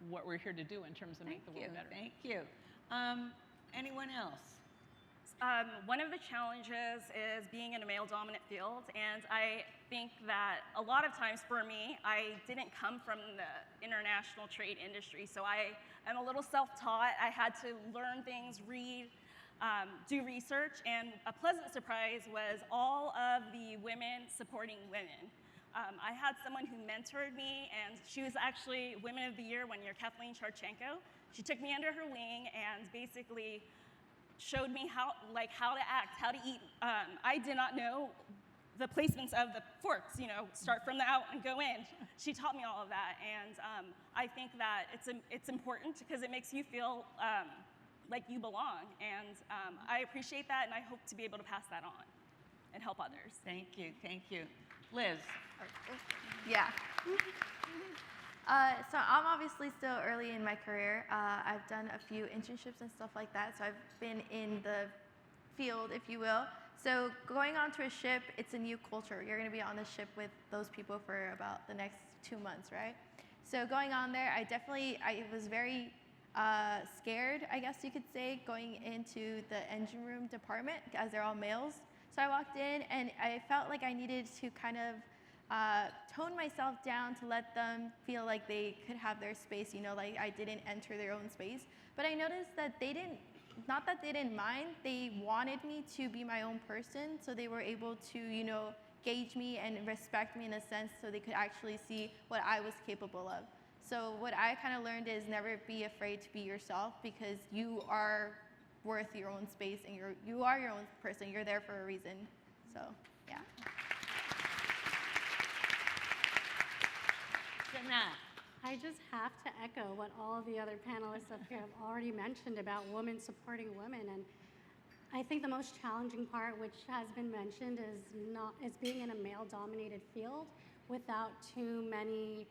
what we're here to do in terms of make the world better.
Thank you. Anyone else?
One of the challenges is being in a male-dominant field, and I think that a lot of times for me, I didn't come from the international trade industry, so I am a little self-taught. I had to learn things, read, do research, and a pleasant surprise was all of the women supporting women. I had someone who mentored me, and she was actually Women of the Year 1 year, Kathleen Charchenko. She took me under her wing and basically showed me how to act, how to eat. I did not know the placements of the forks, start from the out and go in. She taught me all of that, and I think that it's important because it makes you feel like you belong, and I appreciate that, and I hope to be able to pass that on and help others.
Thank you, thank you. Liz.
Yeah. So I'm obviously still early in my career. I've done a few internships and stuff like that, so I've been in the field, if you will. So going onto a ship, it's a new culture. You're going to be on the ship with those people for about the next 2 months, right? So going on there, I was very scared, I guess you could say, going into the engine room department, as they're all males. So I walked in, and I felt like I needed to kind of tone myself down to let them feel like they could have their space, like I didn't enter their own space. But I noticed that not that they didn't mind, they wanted me to be my own person, so they were able to, gauge me and respect me in a sense so they could actually see what I was capable of. So what I kind of learned is never be afraid to be yourself because you are worth your own space and you are your own person. You're there for a reason. So, yeah.
I just have to echo what all of the other panelists up here have already mentioned about women supporting women. And I think the most challenging part, which has been mentioned, is being in a male-dominated field without too many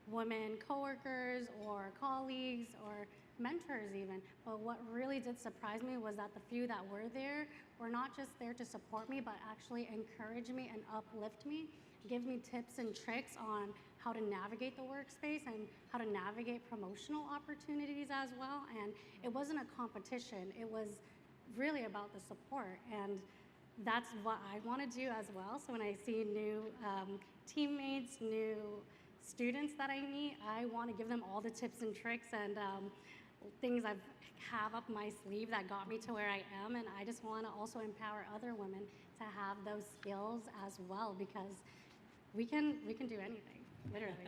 women coworkers or colleagues or mentors even. But what really did surprise me was that the few that were there were not just there to support me, but actually encourage me and uplift me, give me tips and tricks on how to navigate the workspace and how to navigate promotional opportunities as well. And it wasn't a competition, it was really about the support. And that's what I want to do as well. So when I see new teammates, new students that I meet, I want to give them all the tips and tricks and things I have up my sleeve that got me to where I am. And I just want to also empower other women to have those skills as well, because we can do anything, literally.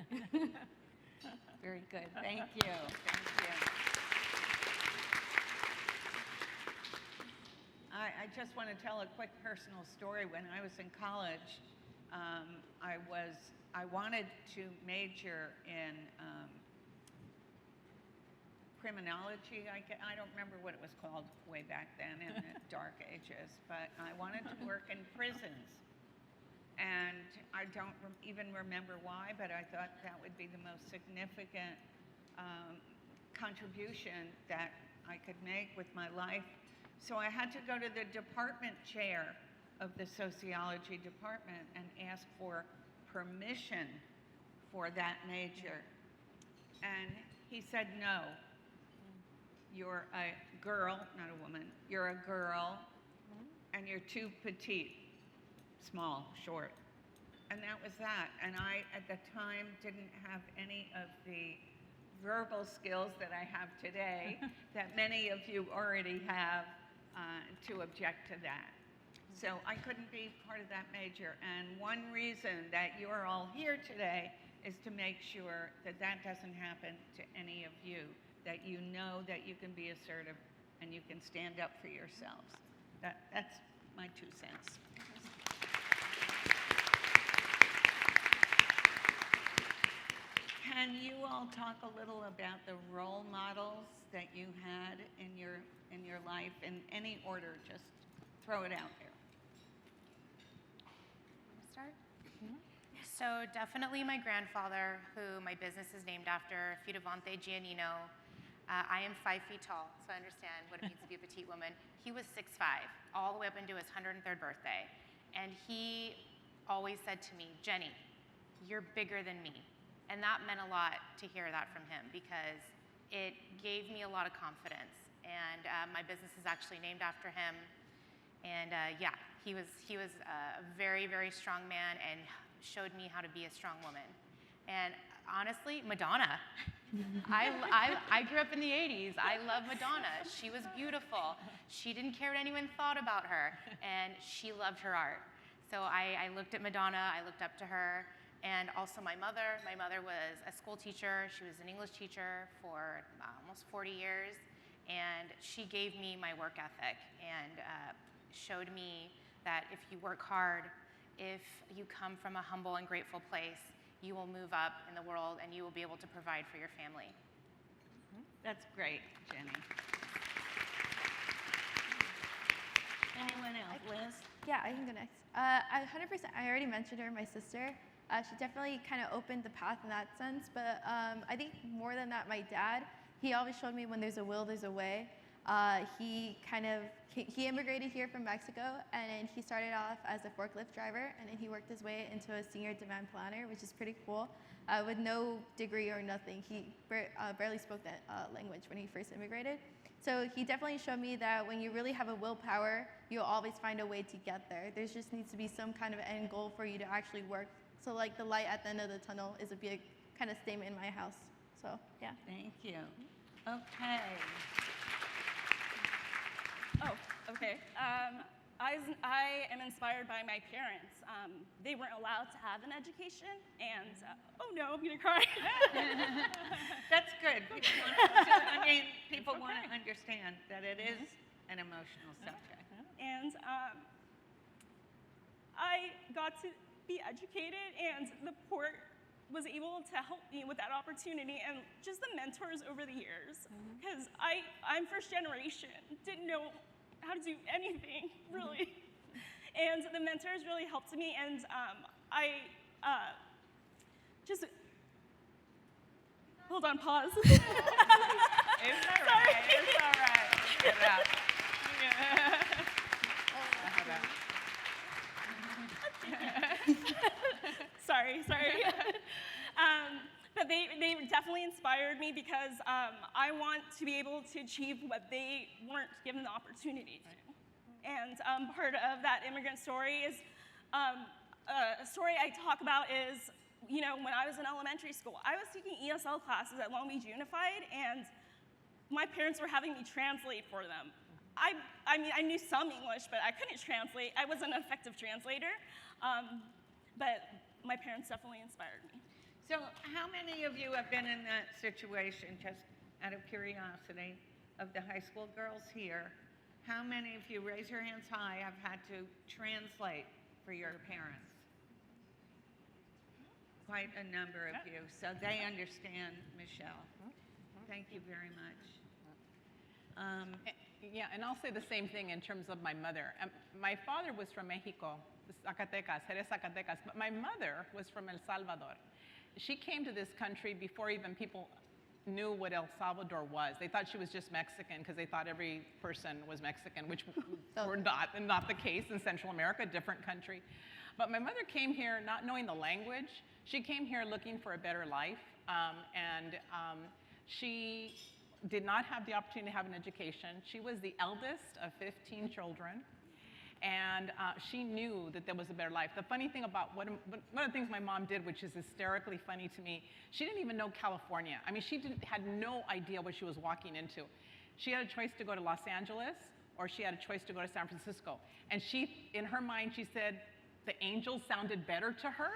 Very good. Thank you. Thank you. I just want to tell a quick personal story. When I was in college, I wanted to major in criminology. I don't remember what it was called way back then in the dark ages, but I wanted to work in prisons. And I don't even remember why, but I thought that would be the most significant contribution that I could make with my life. So I had to go to the department chair of the sociology department and ask for permission for that major. And he said, no, you're a girl, not a woman, you're a girl, and you're too petite, small, short. And that was that. And I, at the time, didn't have any of the verbal skills that I have today that many of you already have to object to that. So I couldn't be part of that major. And one reason that you're all here today is to make sure that that doesn't happen to any of you, that you know that you can be assertive and you can stand up for yourselves. That's my 2 cents. Can you all talk a little about the role models that you had in your life in any order? Just throw it out there.
Start? So definitely my grandfather, who my business is named after, Fidavante Giannino. I am 5 feet tall, so I understand what it means to be a petite woman. He was 6'5", all the way up into his 103rd birthday. And he always said to me, Jenny, you're bigger than me. And that meant a lot to hear that from him, because it gave me a lot of confidence. And my business is actually named after him. And yeah, he was a very, very strong man and showed me how to be a strong woman. And honestly, Madonna. I grew up in the 80s. I love Madonna. She was beautiful. She didn't care what anyone thought about her, and she loved her art. So I looked at Madonna, I looked up to her, and also my mother. My mother was a school teacher. She was an English teacher for almost 40 years, and she gave me my work ethic and showed me that if you work hard, if you come from a humble and grateful place, you will move up in the world and you will be able to provide for your family.
That's great, Jenny. Anyone else? Liz?
Yeah, I can go next. 100%, I already mentioned her, my sister. She definitely kind of opened the path in that sense, but I think more than that, my dad, he always showed me when there's a will, there's a way. He immigrated here from Mexico, and then he started off as a forklift driver, and then he worked his way into a senior demand planner, which is pretty cool, with no degree or nothing. He barely spoke that language when he first immigrated. So he definitely showed me that when you really have a willpower, you'll always find a way to get there. There just needs to be some kind of end goal for you to actually work. So like the light at the end of the tunnel is a big kind of statement in my house. So yeah.
Thank you. Okay.
Oh, okay. I am inspired by my parents. They weren't allowed to have an education, and oh no, I'm gonna cry.
That's good. People want to understand that it is an emotional subject.
And I got to be educated, and the port was able to help me with that opportunity, and just the mentors over the years. Because I'm first generation, didn't know how to do anything, really. And the mentors really helped me, and I just, hold on, pause.
It's all right, it's all right. Get it out.
Sorry. But they definitely inspired me because I want to be able to achieve what they weren't given the opportunity to. And part of that immigrant story is, a story I talk about is, you know, when I was in elementary school, I was taking ESL classes at Long Beach Unified, and my parents were having me translate for them. I mean, I knew some English, but I couldn't translate. I wasn't an effective translator, but my parents definitely inspired me.
So how many of you have been in that situation, just out of curiosity, of the high school girls here? How many of you, raise your hands high, have had to translate for your parents? Quite a number of you, so they understand Michelle. Thank you very much.
Yeah, and I'll say the same thing in terms of my mother. My father was from Mexico, Zacatecas, Jerez, Zacatecas, but my mother was from El Salvador. She came to this country before even people knew what El Salvador was. They thought she was just Mexican because they thought every person was Mexican, which were not the case in Central America, different country. But my mother came here not knowing the language. She came here looking for a better life, and she did not have the opportunity to have an education. She was the eldest of 15 children. And she knew that there was a better life. The funny thing about one of the things my mom did, which is hysterically funny to me, she didn't even know California. I mean, she had no idea what she was walking into. She had a choice to go to Los Angeles, or she had a choice to go to San Francisco. And she, in her mind, she said the Angels sounded better to her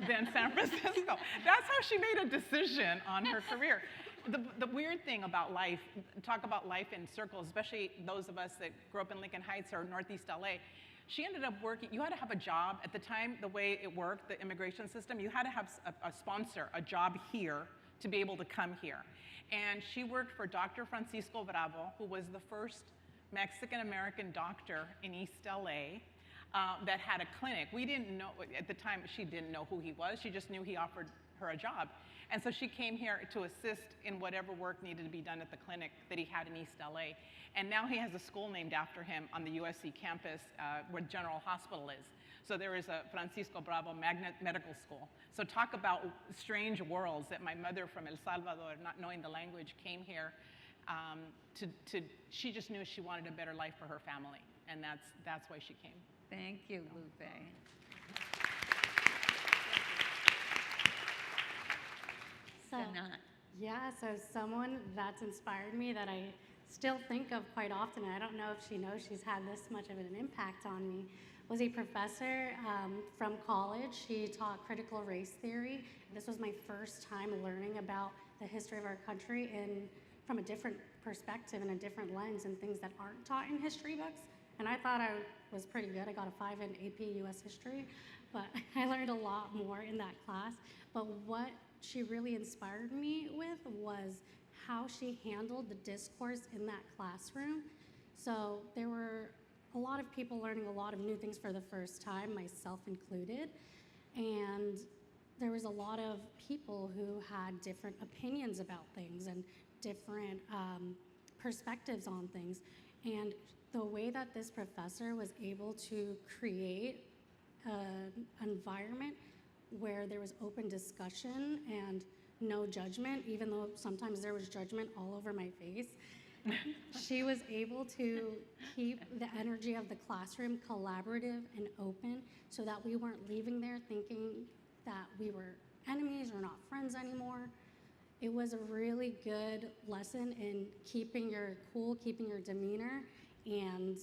than San Francisco. That's how she made a decision on her career. The weird thing about life, talk about life in circles, especially those of us that grew up in Lincoln Heights or Northeast LA, she ended up working, you had to have a job. At the time, the way it worked, the immigration system, you had to have a sponsor, a job here to be able to come here. And she worked for Dr. Francisco Bravo, who was the first Mexican-American doctor in East LA that had a clinic. We didn't know, at the time, she didn't know who he was. She just knew he offered her a job. And so she came here to assist in whatever work needed to be done at the clinic that he had in East LA. And now he has a school named after him on the USC campus where General Hospital is. So there is a Francisco Bravo Magnet Medical School. So talk about strange worlds that my mother from El Salvador, not knowing the language, came here she just knew she wanted a better life for her family. And that's why she came.
Thank you, Lupe.
So someone that's inspired me that I still think of quite often, and I don't know if she knows she's had this much of an impact on me, was a professor from college. She taught critical race theory. This was my first time learning about the history of our country from a different perspective and a different lens and things that aren't taught in history books. And I thought I was pretty good. I got a 5 in AP US History, but I learned a lot more in that class. But what she really inspired me with was how she handled the discourse in that classroom. So there were a lot of people learning a lot of new things for the first time, myself included. And there was a lot of people who had different opinions about things and different perspectives on things. And the way that this professor was able to create an environment where there was open discussion and no judgment, even though sometimes there was judgment all over my face, she was able to keep the energy of the classroom collaborative and open so that we weren't leaving there thinking that we were enemies or not friends anymore. It was a really good lesson in keeping your cool, keeping your demeanor, and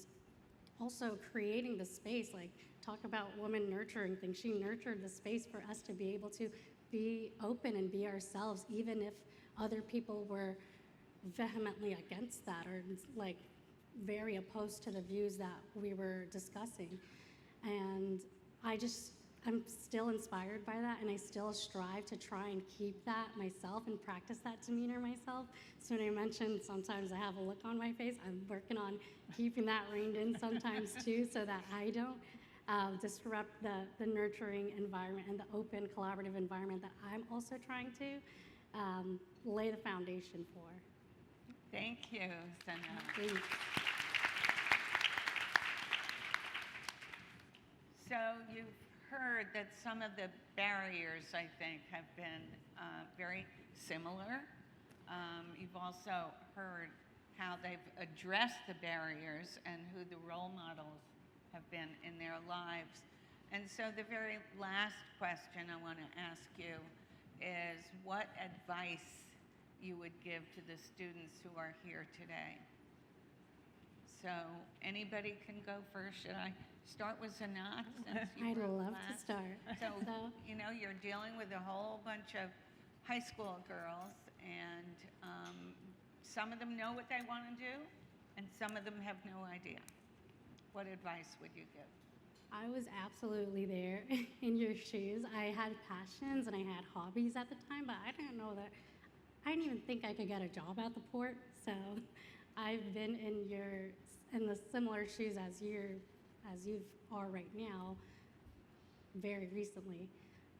also creating the space. Like, talk about woman nurturing things. She nurtured the space for us to be able to be open and be ourselves, even if other people were vehemently against that or like very opposed to the views that we were discussing. And I I'm still inspired by that, and I still strive to try and keep that myself and practice that demeanor myself. So when I mentioned sometimes I have a look on my face, I'm working on keeping that reined in sometimes too, so that I don't disrupt the nurturing environment and the open, collaborative environment that I'm also trying to lay the foundation for.
Thank you, Sana.
Thanks.
So you've heard that some of the barriers, I think, have been very similar. You've also heard how they've addressed the barriers and who the role models have been in their lives. And so the very last question I want to ask you is what advice you would give to the students who are here today? So anybody can go first. Should I start with Sanat? Since you
I'd
were
love to
last?
start.
So, you know, you're dealing with a whole bunch of high school girls, and some of them know what they want to do, and some of them have no idea. What advice would you give?
I was absolutely there in your shoes. I had passions and I had hobbies at the time, but I didn't know that. I didn't even think I could get a job at the port. So I've been in the similar shoes as you are right now, very recently.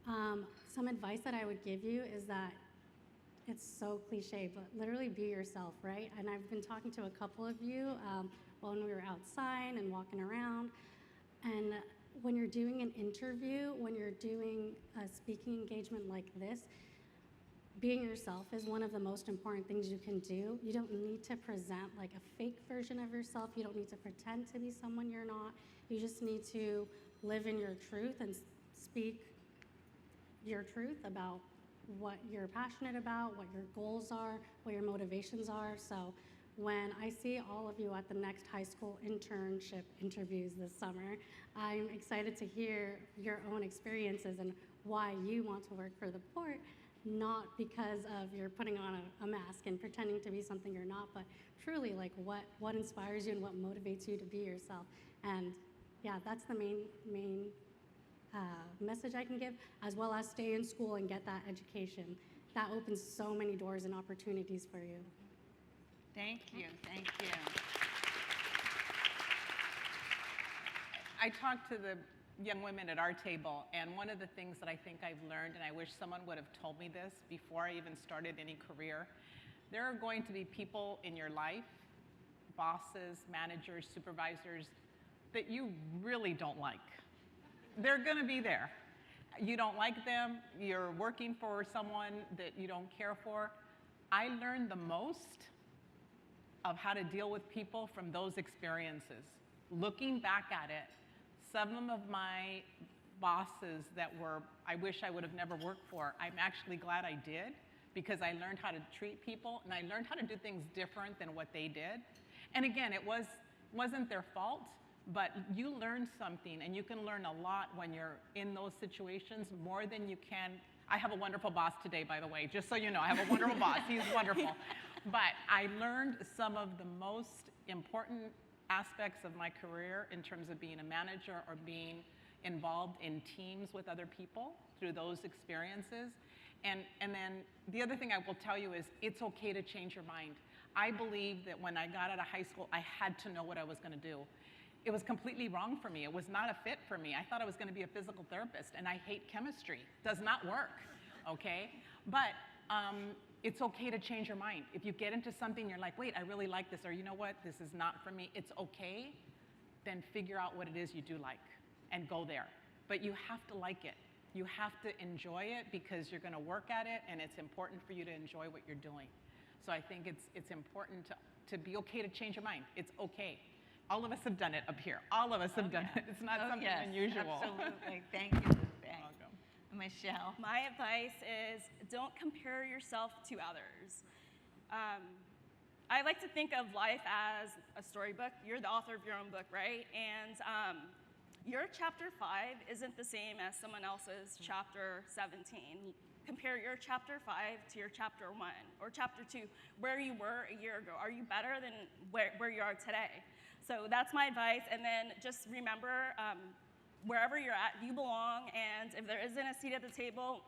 Some advice that I would give you is that it's so cliche, but literally be yourself, right? And I've been talking to a couple of you when we were outside and walking around. And when you're doing an interview, when you're doing a speaking engagement like this, being yourself is one of the most important things you can do. You don't need to present like a fake version of yourself. You don't need to pretend to be someone you're not. You just need to live in your truth and speak your truth about what you're passionate about, what your goals are, what your motivations are. So when I see all of you at the next high school internship interviews this summer, I'm excited to hear your own experiences and why you want to work for the port, not because of you're putting on a mask and pretending to be something you're not, but truly like what inspires you and what motivates you to be yourself. And yeah, that's the main message I can give, as well as stay in school and get that education. That opens so many doors and opportunities for you.
Thank you, thank you.
I talked to the young women at our table, and one of the things that I think I've learned, and I wish someone would have told me this before I even started any career, there are going to be people in your life, bosses, managers, supervisors, that you really don't like. They're gonna be there. You don't like them, you're working for someone that you don't care for. I learned the most of how to deal with people from those experiences. Looking back at it, some of my bosses that I wish I would have never worked for, I'm actually glad I did, because I learned how to treat people and I learned how to do things different than what they did. And again, it wasn't their fault, but you learn something, and you can learn a lot when you're in those situations, more than you can. I have a wonderful boss today, by the way, just so you know, I have a wonderful boss, he's wonderful. But I learned some of the most important aspects of my career in terms of being a manager or being involved in teams with other people through those experiences. And then the other thing I will tell you is it's okay to change your mind. I believe that when I got out of high school, I had to know what I was gonna do. It was completely wrong for me. It was not a fit for me. I thought I was gonna be a physical therapist, and I hate chemistry. Does not work, okay? But it's okay to change your mind. If you get into something, you're like, wait, I really like this, or you know what, this is not for me, it's okay, then figure out what it is you do like and go there. But you have to like it. You have to enjoy it, because you're gonna work at it, and it's important for you to enjoy what you're doing. So I think it's important to be okay to change your mind. It's okay. All of us have done it up here. All of us have done it. It's not something unusual.
Absolutely. Thank you, Lupin.
Welcome.
Michelle.
My advice is don't compare yourself to others. I like to think of life as a storybook. You're the author of your own book, right? And your chapter 5 isn't the same as someone else's chapter 17. Compare your chapter 5 to your chapter 1 or chapter 2, where you were a year ago. Are you better than where you are today? So that's my advice. And then just remember, wherever you're at, you belong, and if there isn't a seat at the table,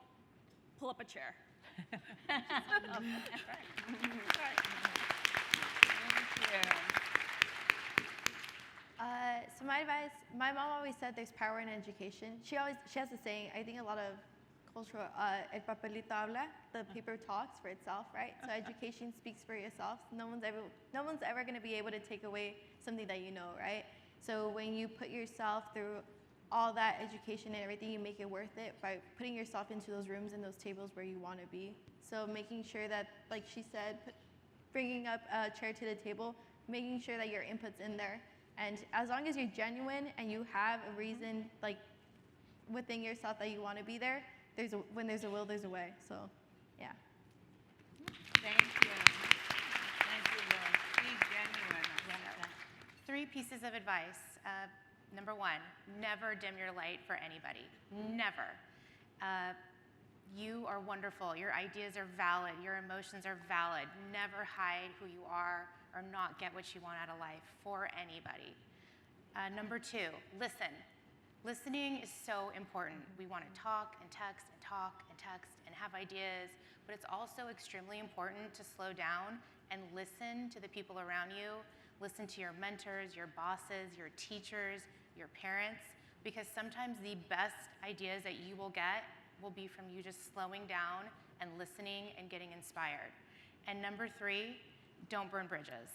pull up a chair.
So my advice, my mom always said there's power in education. She has a saying, I think a lot of cultural, el papelito habla, the paper talks for itself, right? So education speaks for yourself. No one's ever going to be able to take away something that you know, right? So when you put yourself through all that education and everything, you make it worth it by putting yourself into those rooms and those tables where you want to be. So making sure that, like she said, bringing up a chair to the table, making sure that your input's in there. And as long as you're genuine and you have a reason, like within yourself that you want to be there, when there's a will, there's a way. So, yeah.
Thank you. Thank you, Rose. Be genuine. I love that.
3 pieces of advice. Number 1, never dim your light for anybody. Never. You are wonderful. Your ideas are valid. Your emotions are valid. Never hide who you are or not get what you want out of life for anybody. Number 2, listen. Listening is so important. We want to talk and text and talk and text and have ideas, but it's also extremely important to slow down and listen to the people around you. Listen to your mentors, your bosses, your teachers, your parents, because sometimes the best ideas that you will get will be from you just slowing down and listening and getting inspired. And number 3, don't burn bridges.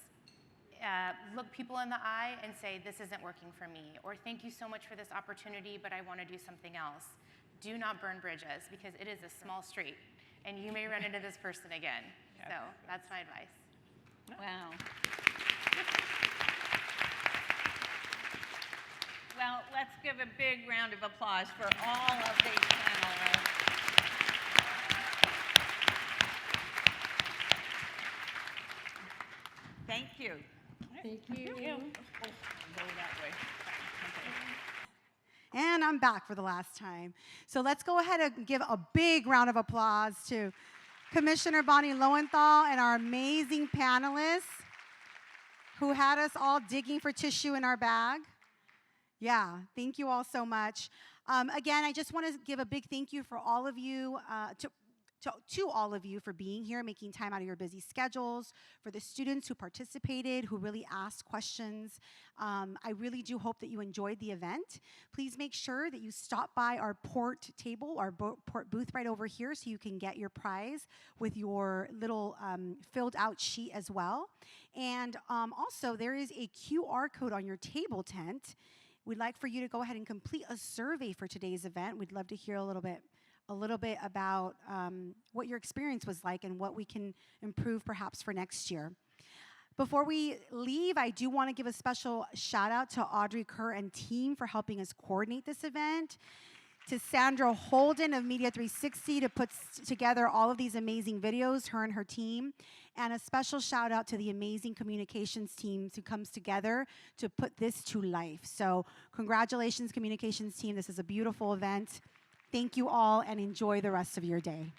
Look people in the eye and say, this isn't working for me, or thank you so much for this opportunity, but I want to do something else. Do not burn bridges, because it is a small street, and you may run into this person again. So that's my advice.
Wow. Well, let's give a big round of applause for all of these panelists. Thank you.
Thank you.
Go that way.
And I'm back for the last time. So let's go ahead and give a big round of applause to Commissioner Bonnie Lowenthal and our amazing panelists who had us all digging for tissue in our bag. Yeah, thank you all so much. Again, I just want to give a big thank you for all of you, to all of you for being here, making time out of your busy schedules, for the students who participated, who really asked questions. I really do hope that you enjoyed the event. Please make sure that you stop by our port table, our port booth right over here, so you can get your prize with your little filled out sheet as well. And also, there is a QR code on your table tent. We'd like for you to go ahead and complete a survey for today's event. We'd love to hear a little bit about what your experience was like and what we can improve perhaps for next year. Before we leave, I do want to give a special shout out to Audrey Kerr and team for helping us coordinate this event, to Sandra Holden of Media 360 to put together all of these amazing videos, her and her team, and a special shout out to the amazing communications team who comes together to put this to life. So congratulations, communications team. This is a beautiful event. Thank you all, and enjoy the rest of your day.